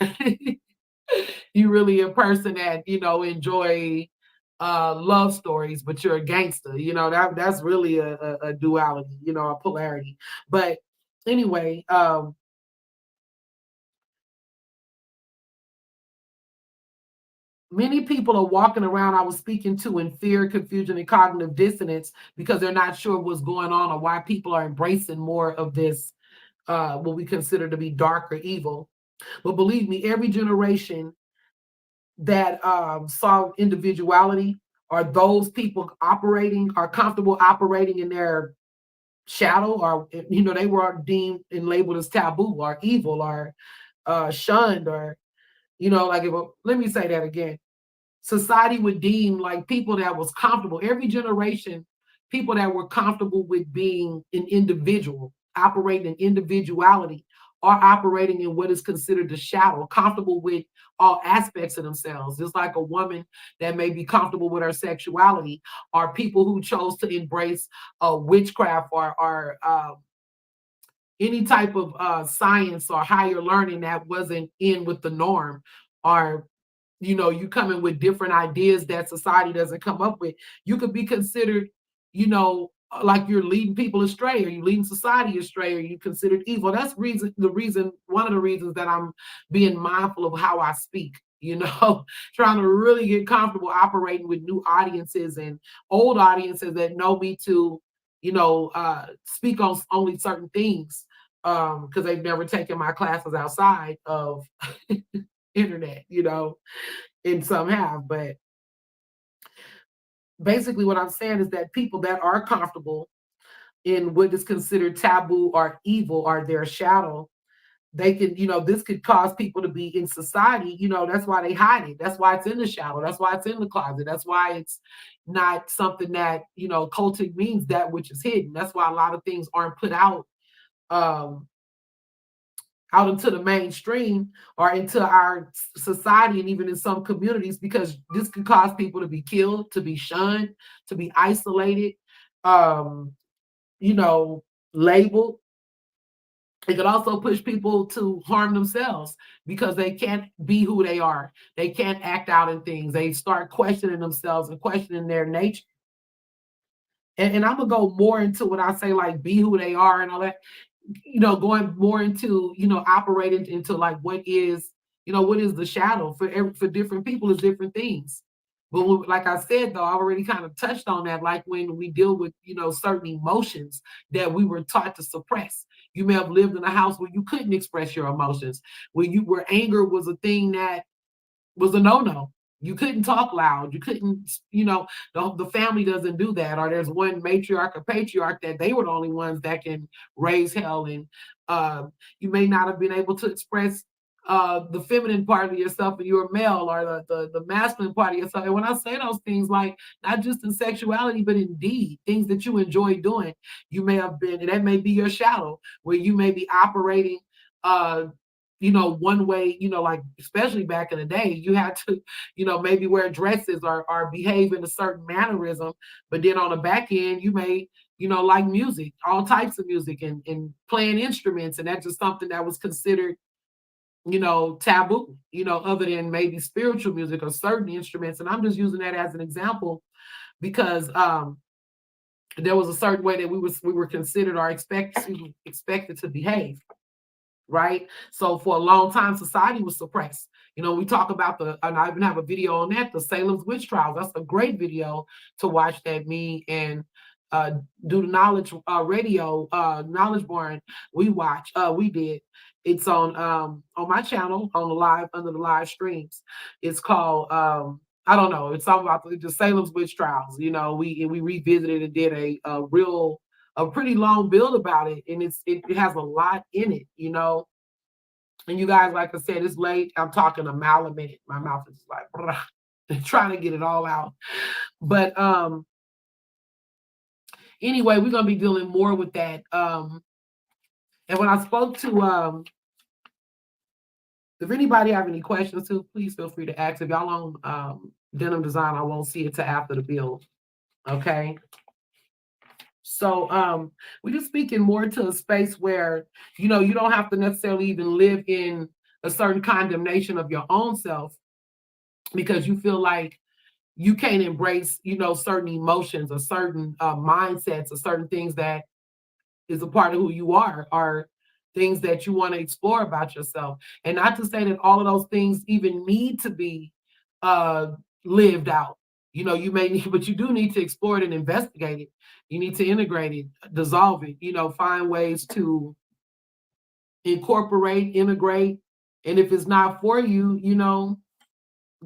you really a person that enjoy love stories, but you're a gangster. That's really a duality, a polarity. But anyway, many people are walking around, I was speaking to, in fear, confusion, and cognitive dissonance because they're not sure what's going on or why people are embracing more of this, what we consider to be dark or evil. But believe me, every generation that saw individuality, or those people are comfortable operating in their shadow, or they were deemed and labeled as taboo or evil or shunned, or like, let me say that again. Society would deem like people that was comfortable, every generation, people that were comfortable with being an individual, operating in individuality, or operating in what is considered the shadow, comfortable with all aspects of themselves. Just like a woman that may be comfortable with her sexuality, or people who chose to embrace witchcraft, or any type of science or higher learning that wasn't in with the norm, or you come in with different ideas that society doesn't come up with. You could be considered, like you're leading people astray, or you leading society astray, or you considered evil. That's one of the reasons that I'm being mindful of how I speak, trying to really get comfortable operating with new audiences and old audiences that know me to, speak on only certain things, because they've never taken my classes outside of internet, and some have. But basically what I'm saying is that people that are comfortable in what is considered taboo or evil, or their shadow, they can, this could cause people to be in society, that's why they hide it. That's why it's in the shadow. That's why it's in the closet. That's why it's not something that, cultic means that which is hidden. That's why a lot of things aren't put um, out into the mainstream or into our society, and even in some communities, because this can cause people to be killed, to be shunned, to be isolated, um, you know, labeled. It could also push people to harm themselves because they can't be who they are. They can't act out in things. They start questioning themselves and questioning their nature. And I'm gonna go more into what I say, like be who they are and all that, going more into, operating into like what is the shadow for different people is different things. But like I said, though, I already kind of touched on that. Like when we deal with, certain emotions that we were taught to suppress. You may have lived in a house where you couldn't express your emotions, where anger was a thing that was a no-no. You couldn't talk loud. You couldn't, the family doesn't do that. Or there's one matriarch or patriarch that they were the only ones that can raise hell. And you may not have been able to express the feminine part of yourself, and you're a male, or the masculine part of yourself. And when I say those things, like not just in sexuality, but indeed things that you enjoy doing, you may have been, and that may be your shadow, where you may be operating one way, like especially back in the day, you had to, maybe wear dresses, or behave in a certain mannerism. But then on the back end, you may, like music, all types of music, and playing instruments. And that's just something that was considered, taboo, other than maybe spiritual music or certain instruments. And I'm just using that as an example because there was a certain way that we were considered or expected to behave. Right? So for a long time, society was suppressed. We talk about and I even have a video on that, the Salem's witch trials. That's a great video to watch that me and uh, do the knowledge radio, knowledge barn. We did. It's on my channel on the live under the live streams. It's called I don't know. It's something about the Salem's witch trials. You know, we revisited and did a pretty long build about it, and it has a lot in it. You know, and you guys, like I said, it's late. I'm talking a mile a minute. My mouth is like trying to get it all out. But anyway, we're gonna be dealing more with that. And when I spoke to if anybody have any questions too, please feel free to ask. If y'all on denim design, I won't see it till after the build. Okay. So we're just speaking more to a space where, you know, you don't have to necessarily even live in a certain condemnation of your own self because you feel like you can't embrace, you know, certain emotions or certain mindsets or certain things that is a part of who you are, or things that you want to explore about yourself. And not to say that all of those things even need to be uh, lived out. You know, you may need, but you do need to explore it and investigate it. You need to integrate it, dissolve it, you know, find ways to incorporate, integrate. And if it's not for you, you know,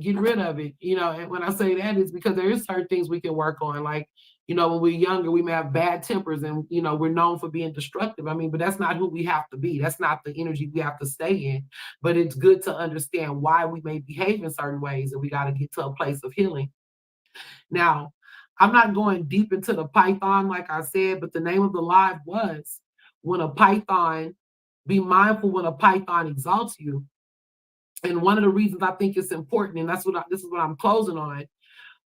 get rid of it. You know, and when I say that, it's because there is certain things we can work on. Like, you know, when we're younger, we may have bad tempers and, you know, we're known for being destructive. I mean, but that's not who we have to be. That's not the energy we have to stay in. But it's good to understand why we may behave in certain ways, and we got to get to a place of healing. Now, I'm not going deep into the Python, like I said, but the name of the live was when a Python, be mindful when a Python exalts you. And one of the reasons I think it's important, and this is what I'm closing on.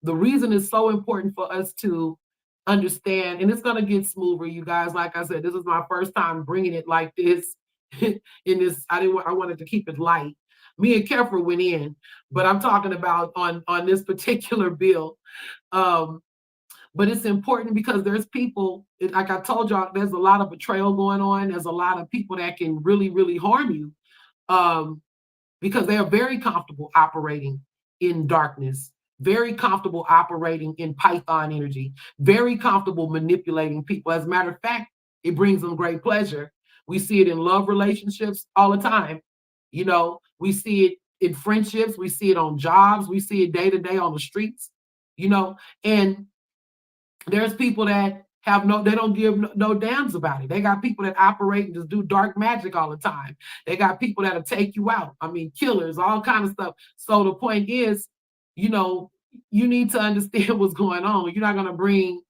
The reason it's so important for us to understand, and it's gonna get smoother, you guys. Like I said, this is my first time bringing it like this. In this, I wanted to keep it light. Me and Kefra went in, but I'm talking about on this particular bill. Um, but it's important because there's people, like I told y'all, there's a lot of betrayal going on. There's a lot of people that can really, really harm you. Um, because they are very comfortable operating in darkness, very comfortable operating in Python energy, very comfortable manipulating people. As a matter of fact, it brings them great pleasure. We see it in love relationships all the time. You know, we see it in friendships, we see it on jobs, we see it day to day on the streets, you know, and there's people that have they don't give no damns about it. They got people that operate and just do dark magic all the time. They got people that'll take you out. I mean, killers, all kind of stuff. So the point is, you know, you need to understand what's going on. You're not going to bring,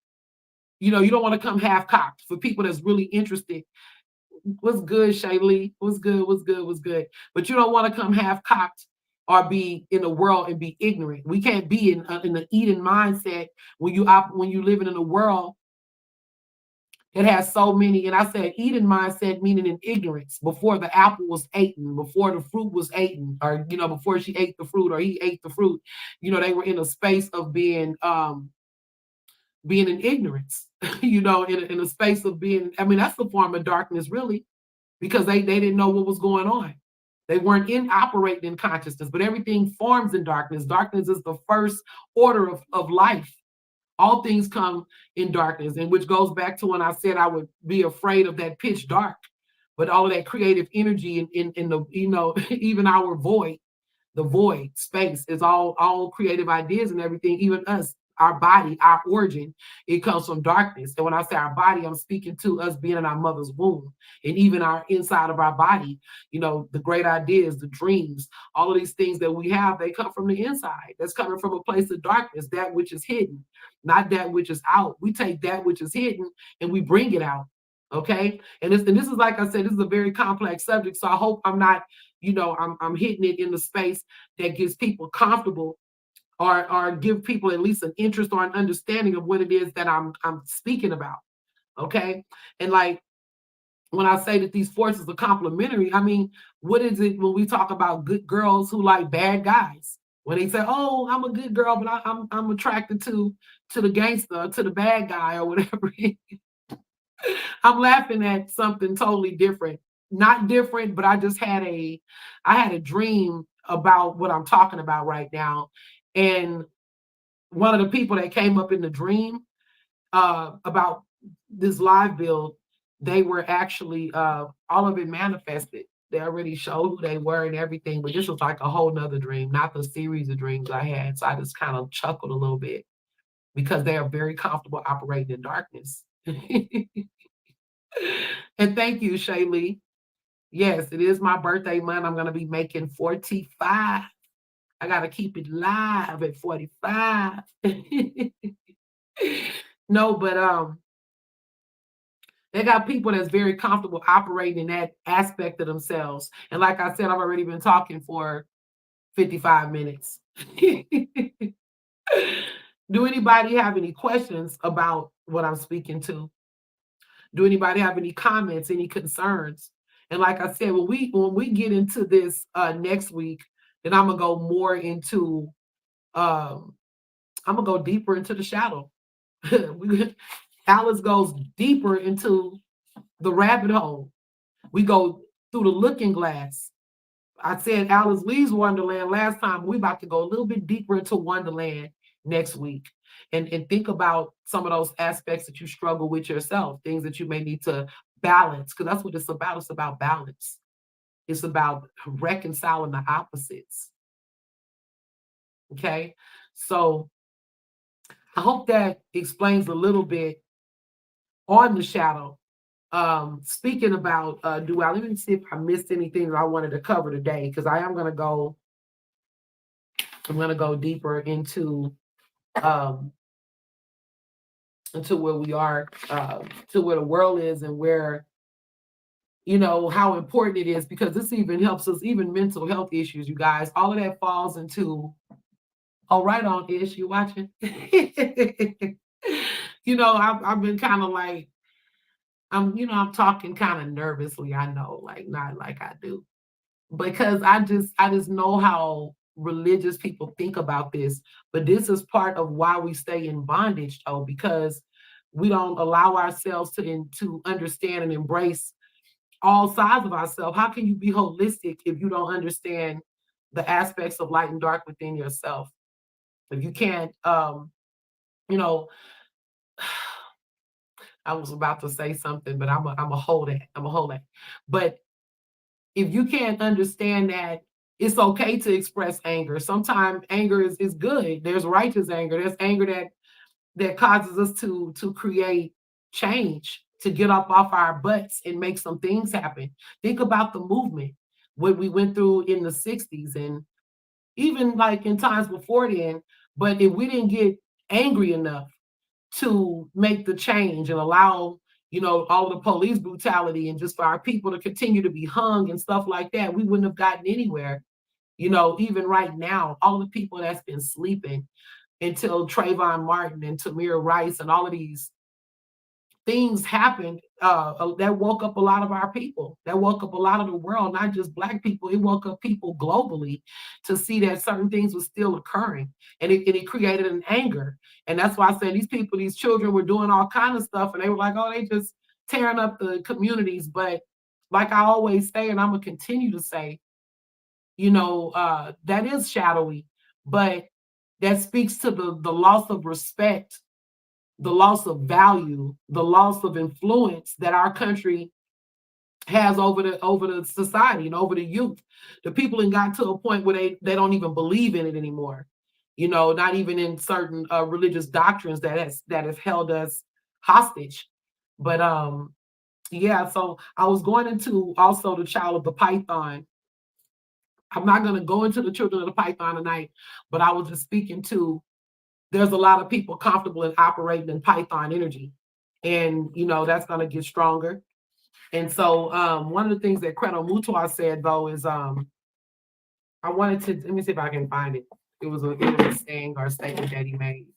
you know, you don't want to come half cocked. For people that's really interested, what's good, Shaylee? What's good? What's good? What's good? But you don't want to come half cocked or be in the world and be ignorant. We can't be in the Eden mindset when you living in a world that has so many. And I said Eden mindset, meaning in ignorance, before the apple was eaten, before the fruit was eaten, or, you know, before she ate the fruit or he ate the fruit. You know, they were in a space of being in ignorance. You know, in a space of being. I mean, that's a form of darkness, really, because they didn't know what was going on. They weren't operating in consciousness, but everything forms in darkness. Darkness is the first order of life. All things come in darkness, and which goes back to when I said I would be afraid of that pitch dark. But all of that creative energy in the, you know, even our void, the void space is all creative ideas and everything. Even us, our body, our origin, it comes from darkness. And when I say our body, I'm speaking to us being in our mother's womb, and even our inside of our body. You know, the great ideas, the dreams, all of these things that we have, they come from the inside. That's coming from a place of darkness, that which is hidden, not that which is out. We take that which is hidden and we bring it out. Okay. And this is, like I said, this is a very complex subject. So I hope I'm not, you know, I'm hitting it in the space that gives people comfortable, or give people at least an interest or an understanding of what it is that I'm speaking about. Okay. And like when I say that these forces are complementary, I mean, what is it when we talk about good girls who like bad guys? When they say, "Oh, I'm a good girl, but I'm attracted to the gangster, to the bad guy, or whatever." I'm laughing at something totally different. Not different, but I just had a dream about what I'm talking about right now. And one of the people that came up in the dream, about this live build, they were actually all of it manifested. They already showed who they were and everything, but this was like a whole nother dream, not the series of dreams I had. So I just kind of chuckled a little bit because they are very comfortable operating in darkness. And thank you, Shaylee. Yes, it is my birthday month. I'm gonna be making 45. I gotta keep it live at 45. No, but they got people that's very comfortable operating in that aspect of themselves. And like I said, I've already been talking for 55 minutes. Do anybody have any questions about what I'm speaking to? Do anybody have any comments, any concerns? And like I said, when we get into this next week, then I'm gonna go more into I'm gonna go deeper into the shadow. Alice goes deeper into the rabbit hole. We go through the looking glass. I said Alice leaves Wonderland last time. We about to go a little bit deeper into Wonderland next week and think about some of those aspects that you struggle with yourself, things that you may need to balance, because that's what it's about. It's about balance. It's about reconciling the opposites. Okay. So I hope that explains a little bit on the shadow. Speaking about duality, let me see if I missed anything that I wanted to cover today, because I'm gonna go deeper um into where we are, to where the world is, and where, how important it is, because this even helps us, even mental health issues, you guys. All of that falls into, oh, right on, Ish, you watching? I've been kind of like, I'm talking kind of nervously. I know, like not like I do, because I just know how religious people think about this. But this is part of why we stay in bondage, though, because we don't allow ourselves to understand and embrace all sides of ourselves. How can you be holistic if you don't understand the aspects of light and dark within yourself? If you can't, you know, I was about to say something, but I'm a hold it. I'm a hold it. But if you can't understand that it's okay to express anger, sometimes anger is good. There's righteous anger. There's anger that causes us to create change, to get up off our butts and make some things happen. Think about the movement, what we went through in the 60s and even like in times before then. But if we didn't get angry enough to make the change and allow, all the police brutality and just for our people to continue to be hung and stuff like that, we wouldn't have gotten anywhere. Even right now, all the people that's been sleeping until Trayvon Martin and Tamir Rice and all of these things happened, that woke up a lot of our people. That woke up a lot of the world, not just Black people. It woke up people globally to see that certain things were still occurring, and it created an anger. And that's why I said these people, these children, were doing all kind of stuff, and they were like, "Oh, they just tearing up the communities." But like I always say, and I'm gonna continue to say, that is shadowy, but that speaks to the loss of respect, the loss of value, the loss of influence that our country has over the society and over the youth. The people have got to a point where they don't even believe in it anymore. Not even in certain religious doctrines that has held us hostage. But yeah, so I was going into also the child of the python. I'm not going to go into the children of the python tonight, but I was just speaking to, there's a lot of people comfortable in operating in python energy, and that's going to get stronger. And so one of the things that Credo Mutua said, though, is I wanted to, let me see if I can find it. It was a saying or a statement that he made.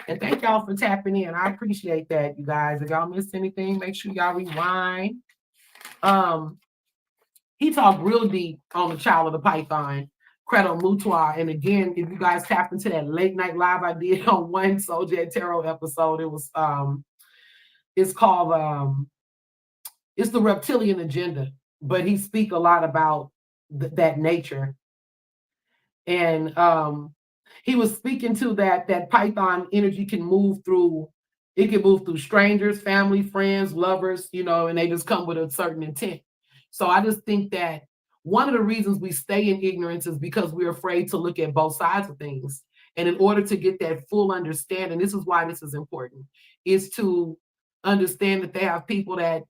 And thank y'all for tapping in. I appreciate that, you guys. If y'all missed anything, make sure y'all rewind. He talked real deep on the child of the python, Credo Mutua. And again, if you guys tapped into that late night live I did on one Soul Tarot episode, it was it's called it's the reptilian agenda. But he speak a lot about that nature. And he was speaking to that python energy can move through It can move through strangers, family, friends, lovers, and they just come with a certain intent. So I just think that one of the reasons we stay in ignorance is because we're afraid to look at both sides of things. And in order to get that full understanding, this is why this is important, is to understand that they have people that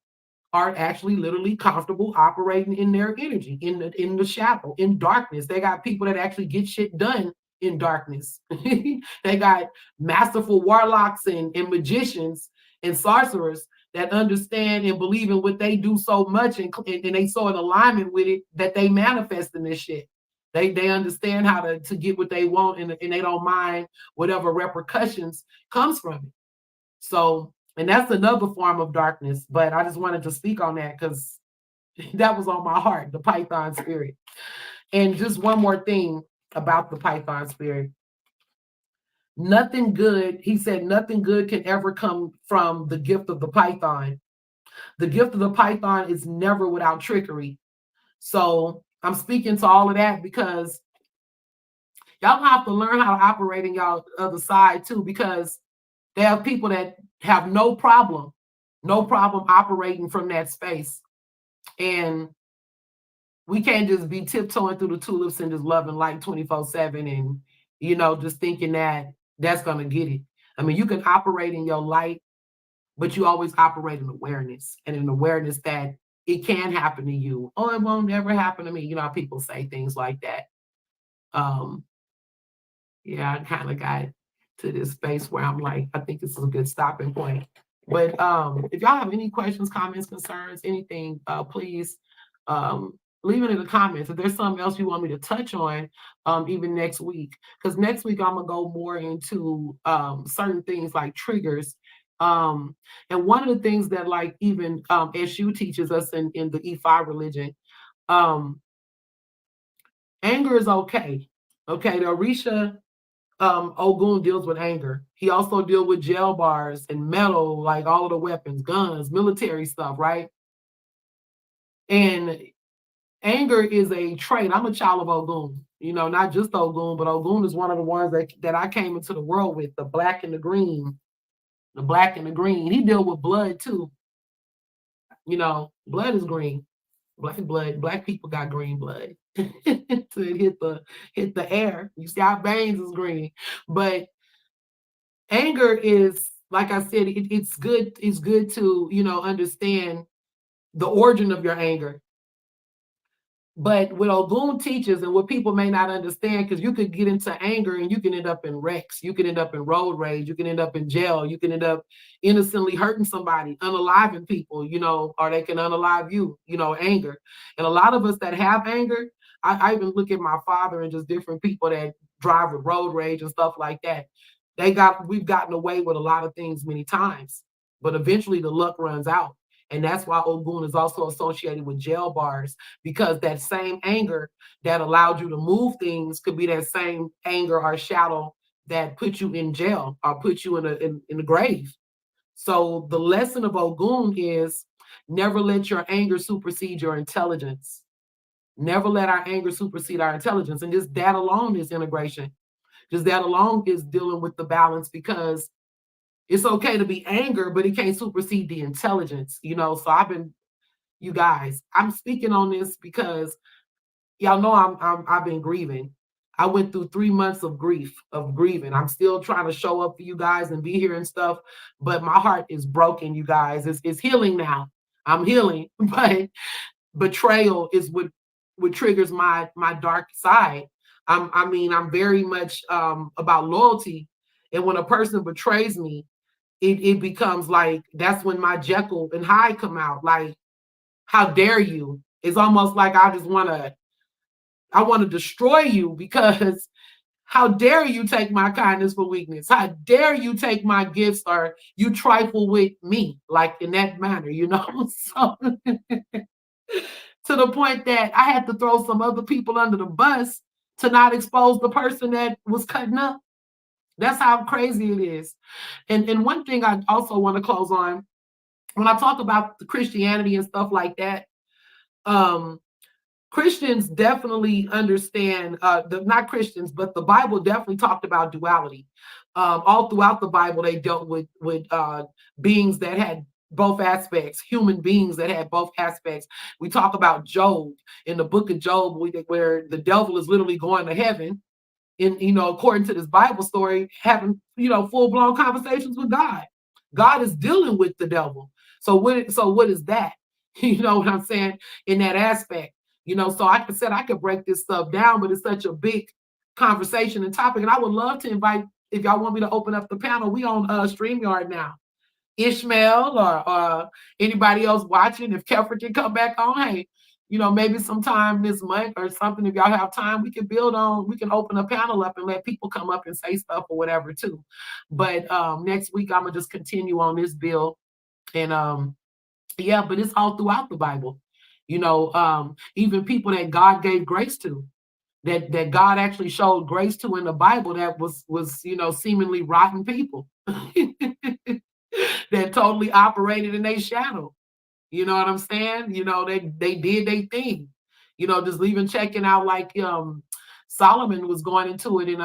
are actually literally comfortable operating in their energy, in the shadow, in darkness. They got people that actually get shit done in darkness. They got masterful warlocks and magicians and sorcerers that understand and believe in what they do so much, and they so in alignment with it that they manifest in this shit. They understand how to get what they want, and they don't mind whatever repercussions comes from it. So, and that's another form of darkness, but I just wanted to speak on that because that was on my heart, the Python spirit. And just one more thing about the Python spirit. Nothing good, he said, nothing good can ever come from the gift of the Python. The gift of the Python is never without trickery. So I'm speaking to all of that because y'all have to learn how to operate in y'all other side too, because they have people that have no problem operating from that space. And we can't just be tiptoeing through the tulips and just loving light 24/7 and, just thinking that that's going to get it. I mean, you can operate in your light, but you always operate in awareness, and in awareness that it can happen to you. Oh, it won't ever happen to me. You know how people say things like that. Um, yeah, I kind of got to this space where I'm like, I think this is a good stopping point. But if y'all have any questions, comments, concerns, anything, please leave it in the comments. If there's something else you want me to touch on, even next week, because next week I'm gonna go more into certain things like triggers. And one of the things that, like, even SU teaches us in the E5 religion, um, anger is okay. Okay, the Orisha Ogun deals with anger. He also deals with jail bars and metal, like all of the weapons, guns, military stuff, right? And anger is a trait. I'm a child of Ogun, not just Ogun, but Ogun is one of the ones that I came into the world with, the black and the green, the black and the green. He dealt with blood too. Blood is green. Black people got green blood. So it hit the air. You see our veins is green. But anger is, like I said, it's good to understand the origin of your anger. But what Ogun teaches, and what people may not understand, because you could get into anger and you can end up in wrecks, you can end up in road rage, you can end up in jail, you can end up innocently hurting somebody, unaliving people, or they can unalive you, anger. And a lot of us that have anger, I even look at my father and just different people that drive with road rage and stuff like that. We've gotten away with a lot of things many times, but eventually the luck runs out. And that's why Ogun is also associated with jail bars, because that same anger that allowed you to move things could be that same anger or shadow that put you in jail or put you in the grave. So the lesson of Ogun is never let your anger supersede your intelligence. Never let our anger supersede our intelligence. And just that alone is integration. Just that alone is dealing with the balance, because it's okay to be anger, but it can't supersede the intelligence, So you guys, I'm speaking on this because y'all know I've been grieving. I went through 3 months of grieving. I'm still trying to show up for you guys and be here and stuff, but my heart is broken, you guys. It's healing now. I'm healing, but betrayal is what triggers my dark side. I'm very much about loyalty, and when a person betrays me, it becomes like that's when my Jekyll and Hyde come out. Like, how dare you? It's almost like I want to destroy you, because how dare you take my kindness for weakness? How dare you take my gifts, or you trifle with me like in that manner, So to the point that I had to throw some other people under the bus to not expose the person that was cutting up. That's how crazy it is. And one thing I also want to close on, when I talk about the Christianity and stuff like that, Christians definitely understand, not Christians, but the Bible definitely talked about duality. All throughout the Bible, they dealt with beings that had both aspects, human beings that had both aspects. We talk about Job in the book of Job, where the devil is literally going to heaven, in, according to this Bible story, having, full-blown conversations with God. God is dealing with the devil. So what is that? You know what I'm saying? In that aspect. So like I said, I could break this stuff down, but it's such a big conversation and topic. And I would love to invite, if y'all want me to open up the panel, we on StreamYard now. Ishmael or anybody else watching, if Kefra can come back on, hey, maybe sometime this month or something, if y'all have time, we can open a panel up and let people come up and say stuff or whatever too. But next week, I'm gonna just continue on this bill. And yeah, but it's all throughout the Bible. Even people that God gave grace to, that God actually showed grace to in the Bible, that was seemingly rotten people. That totally operated in their shadow. You know what I'm saying? They did their thing. Just even checking out, like Solomon was going into it in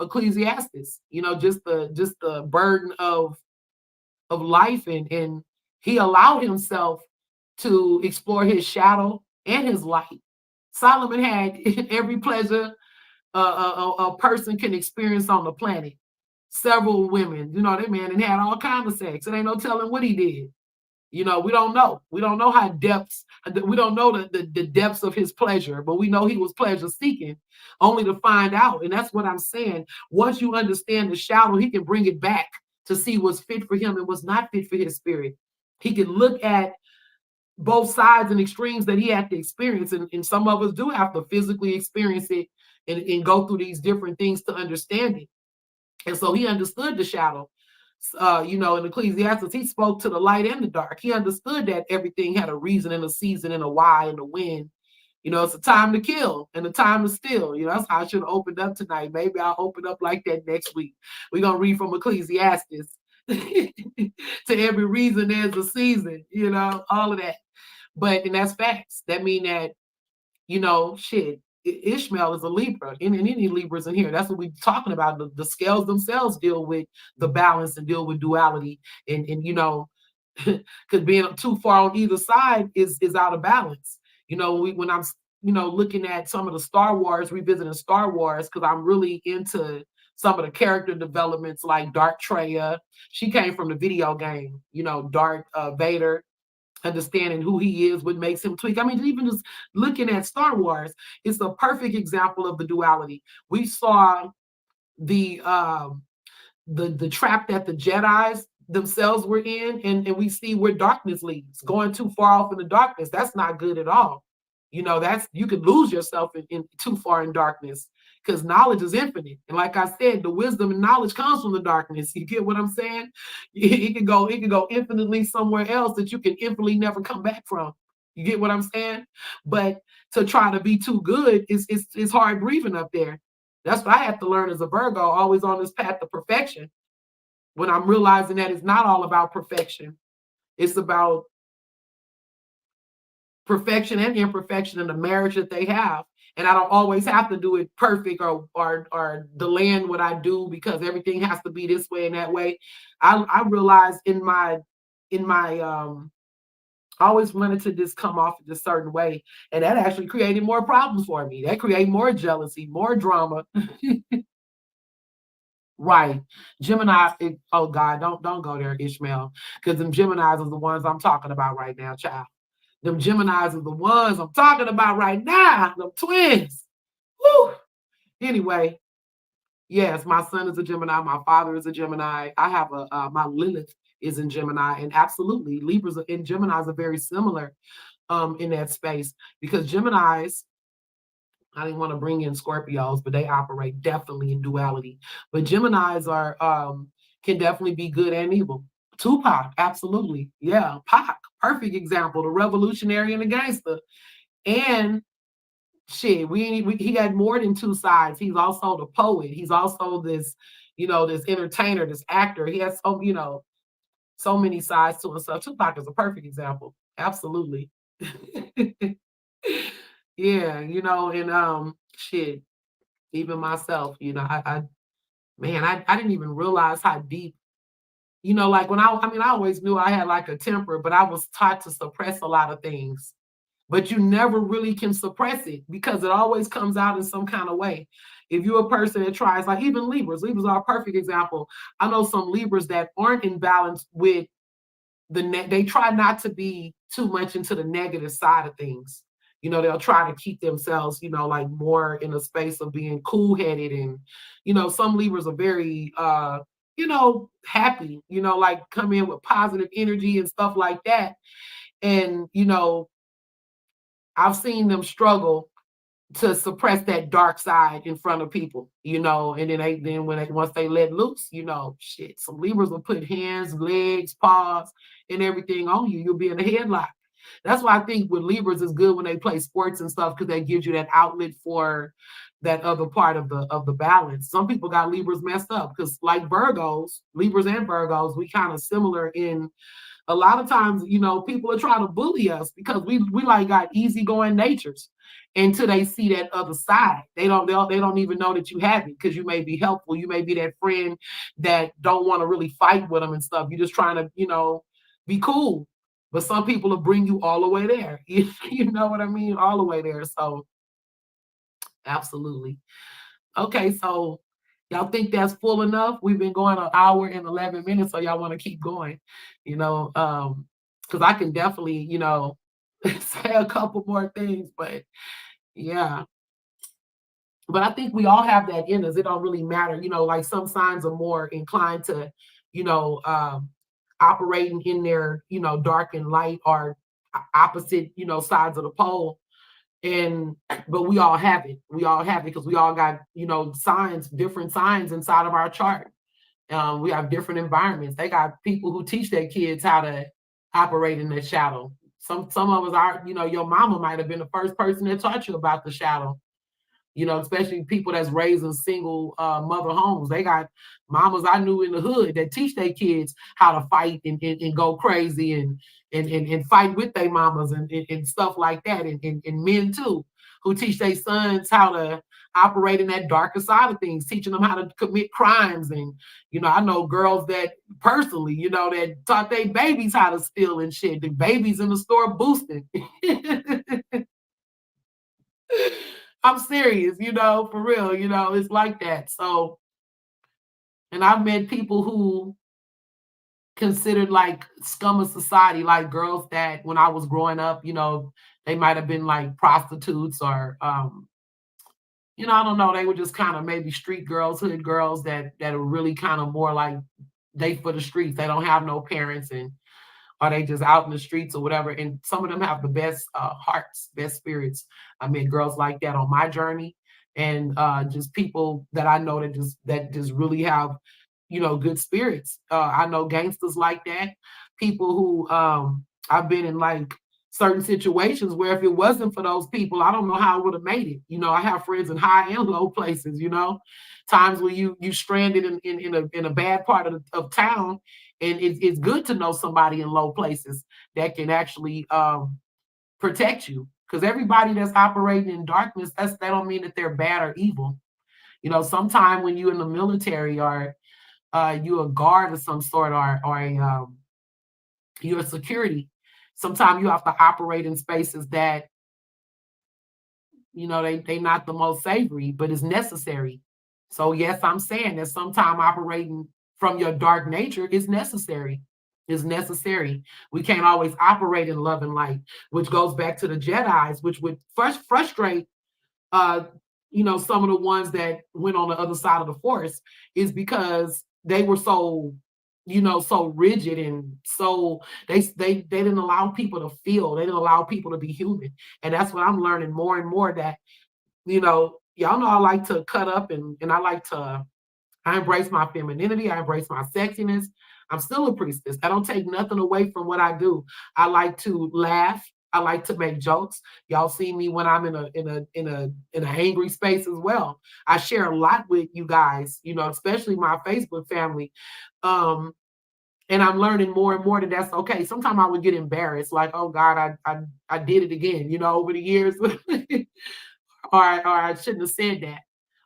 Ecclesiastes. Just the burden of life, and he allowed himself to explore his shadow and his light. Solomon had every pleasure a person can experience on the planet. Several women, that man and had all kinds of sex. It ain't no telling what he did. We don't know. We don't know how depths. We don't know the depths of his pleasure, but we know he was pleasure seeking, only to find out. And that's what I'm saying. Once you understand the shadow, he can bring it back to see what's fit for him and what's not fit for his spirit. He can look at both sides and extremes that he had to experience, and some of us do have to physically experience it and go through these different things to understand it. And so he understood the shadow. In Ecclesiastes, he spoke to the light and the dark. He understood that everything had a reason and a season and a why and a when. It's a time to kill and a time to steal. That's how I should have opened up tonight. Maybe I'll open up like that next week. We're going to read from Ecclesiastes. To every reason, there's a season, all of that. And that's facts. That mean that, shit, Ishmael is a Libra, and any Libras in here. That's what we're talking about. The scales themselves deal with the balance and deal with duality, and because being too far on either side is out of balance. When I'm looking at some of the Star Wars, revisiting Star Wars, because I'm really into some of the character developments, like Dark Treya. She came from the video game, Darth Vader. Understanding who he is, what makes him tweak. I mean, even just looking at Star Wars, it's a perfect example of the duality. We saw the the trap that the Jedi's themselves were in, and we see where darkness leads. Going too far off in the darkness, that's not good at all. That's, you could lose yourself in too far in darkness, because knowledge is infinite. And like I said, the wisdom and knowledge comes from the darkness. You get what I'm saying? It can go infinitely somewhere else that you can infinitely never come back from. You get what I'm saying? But to try to be too good is hard breathing up there. That's what I have to learn as a Virgo, always on this path to perfection. When I'm realizing that it's not all about perfection, it's about perfection and imperfection in the marriage that they have. And I don't always have to do it perfect or delaying what I do because everything has to be this way and that way. I realized in my I always wanted to just come off in a certain way, and that actually created more problems for me. That created more jealousy, more drama. Right. Gemini, oh God, don't go there, Ishmael, because them Geminis are the ones I'm talking about right now, child. Them Geminis are the ones I'm talking about right now. Them twins. Woo. Anyway, yes, my son is a Gemini. My father is a Gemini. I have my Lilith is in Gemini, and absolutely, Libras and Geminis are very similar in that space, because Geminis, I didn't want to bring in Scorpios, but they operate definitely in duality. But Geminis are can definitely be good and evil. Tupac, absolutely. Yeah, Pac, perfect example, the revolutionary and the gangster. And shit, he had more than two sides. He's also the poet. He's also this, this entertainer, this actor. He has so many sides to himself. Tupac is a perfect example. Absolutely. Yeah, and shit, even myself, I man, I didn't even realize how deep, like when I mean, I always knew I had like a temper, but I was taught to suppress a lot of things. But you never really can suppress it because it always comes out in some kind of way. If you're a person that tries, like even Libras are a perfect example. I know some Libras that aren't in balance with they try not to be too much into the negative side of things. They'll try to keep themselves, like more in a space of being cool headed. And, some Libras are very, happy, like come in with positive energy and stuff like that. And, I've seen them struggle to suppress that dark side in front of people, and then when once they let loose, shit, some Libras will put hands, legs, paws, and everything on you. You'll be in a headlock. That's why I think with Libras is good when they play sports and stuff because that gives you that outlet for that other part of the balance. Some people got Libras messed up because like Virgos, Libras and Virgos, we kind of similar in a lot of times, people are trying to bully us because we like got easygoing natures until they see that other side. They don't even know that you have it because you may be helpful. You may be that friend that don't want to really fight with them and stuff. You're just trying to, be cool. But some people will bring you all the way there. You know what I mean? All the way there. So absolutely. Okay, so y'all think that's full enough? We've been going an hour and 11 minutes, so y'all want to keep going, because I can definitely, say a couple more things, but yeah. But I think we all have that in us. It don't really matter, like some signs are more inclined to, you know, um, operating in their, dark and light or opposite, sides of the pole and but we all have it. We all have it because we all got signs, different signs inside of our chart. We have different environments. They got people who teach their kids how to operate in the shadow. Some of us are, your mama might have been the first person that taught you about the shadow. Especially people that's raised in single mother homes. They got mamas I knew in the hood that teach their kids how to fight and go crazy and fight with their mamas and stuff like that. And men too, who teach their sons how to operate in that darker side of things, teaching them how to commit crimes. And, I know girls that personally, that taught their babies how to steal and shit. The babies in the store boosting. I'm serious, for real, it's like that. So, and I've met people who considered like scum of society, like girls that when I was growing up, they might have been like prostitutes or, I don't know, they were just kind of maybe street girls, hood girls that are really kind of more like they for the streets. They don't have no parents and are they just out in the streets or whatever? And some of them have the best hearts, best spirits. I met girls like that on my journey, and just people that I know that just really have good spirits. I know gangsters like that. People who I've been in like certain situations where if it wasn't for those people, I don't know how I would have made it. I have friends in high and low places. Times where you stranded in a bad part of town, and it's good to know somebody in low places that can actually protect you. Because everybody that's operating in darkness, that don't mean that they're bad or evil. Sometime when you're in the military or you're a guard of some sort or you're a security, sometimes you have to operate in spaces that they not the most savory, but it's necessary. So yes, I'm saying that sometimes operating from your dark nature is necessary. Is necessary. We can't always operate in love and light, which goes back to the Jedi's, which would first frustrate uh, some of the ones that went on the other side of the force, is because they were so, so rigid and so they didn't allow people to feel. They didn't allow people to be human. And that's what I'm learning more and more that, y'all know I like to cut up and I embrace my femininity. I embrace my sexiness. I'm still a priestess. I don't take nothing away from what I do. I like to laugh. I like to make jokes. Y'all see me when I'm in a angry space as well. I share a lot with you guys, especially my Facebook family. Um, And I'm learning more and more that that's okay. Sometimes I would get embarrassed, like, oh God, I did it again, over the years. Or I shouldn't have said that,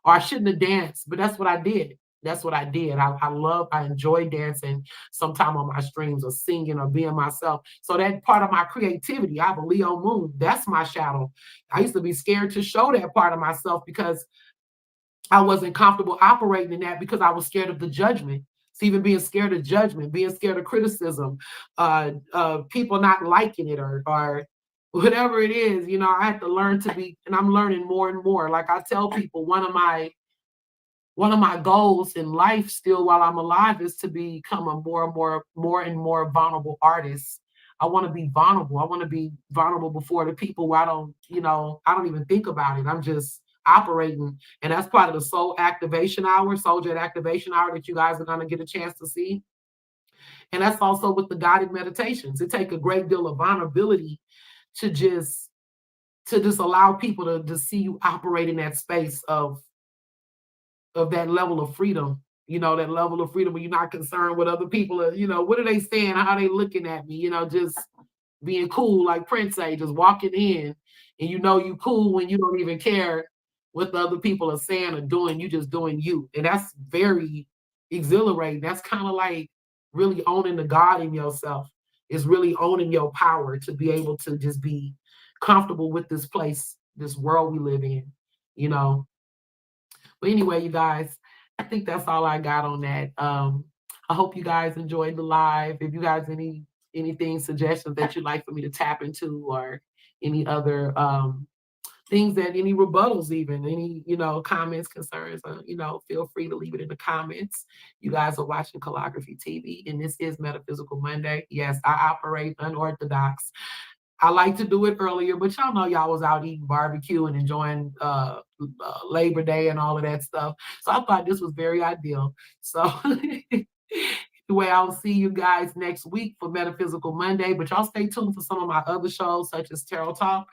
or I shouldn't have danced, but that's what I did. That's what I did. I enjoy dancing sometime on my streams or singing or being myself. So that part of my creativity, I have a Leo moon. That's my shadow. I used to be scared to show that part of myself because I wasn't comfortable operating in that because I was scared of the judgment. It's even being scared of judgment, being scared of criticism, people not liking it or whatever it is. I had to learn to be, and I'm learning more and more. Like I tell people, one of my goals in life still while I'm alive is to become a more and more vulnerable artist. I want to be vulnerable. I want to be vulnerable before the people where I don't even think about it. I'm just operating. And that's part of the soul jet activation hour that you guys are going to get a chance to see. And that's also with the guided meditations. It takes a great deal of vulnerability to just allow people to see you operate in that space of that level of freedom, that level of freedom where you're not concerned what other people are, what are they saying, how are they looking at me, just being cool, like Prince say, just walking in, and you cool when you don't even care what the other people are saying or doing, you just doing you. And that's very exhilarating. That's kind of like really owning the God in yourself. It's really owning your power to be able to just be comfortable with this place, this world we live in, you know. But anyway, you guys, I think that's all I got on that. I hope you guys enjoyed the live. If you guys anything suggestions that you'd like for me to tap into, or any other things that any rebuttals, even any comments, concerns, feel free to leave it in the comments. You guys are watching Calligraphy TV, and this is Metaphysical Monday. Yes, I operate unorthodox. I like to do it earlier, but y'all know y'all was out eating barbecue and enjoying Labor Day and all of that stuff. So I thought this was very ideal. So anyway, I'll see you guys next week for Metaphysical Monday, but y'all stay tuned for some of my other shows, such as Tarot Talk.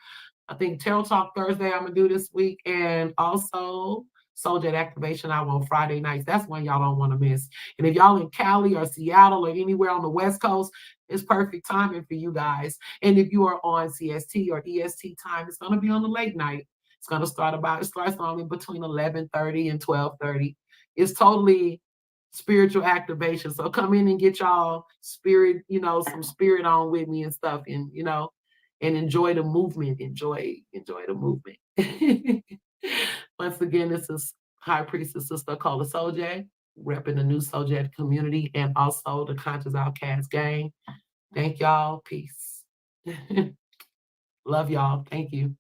I think Tarot Talk Thursday I'm gonna do this week, and also Soul Jet Activation Hour on Friday nights. That's one y'all don't want to miss. And if y'all in Cali or Seattle or anywhere on the West Coast, it's perfect timing for you guys. And if you are on CST or EST time, it's gonna be on the late night. It starts only between 11:30 and 12:30. It's totally spiritual activation. So come in and get y'all spirit, some spirit on with me and stuff, and enjoy the movement. Enjoy the movement. Once again, this is High Priestess Sister Cola Soulja, repping the new Soulja community and also the Conscious Outcast gang. Thank y'all. Peace. Love y'all. Thank you.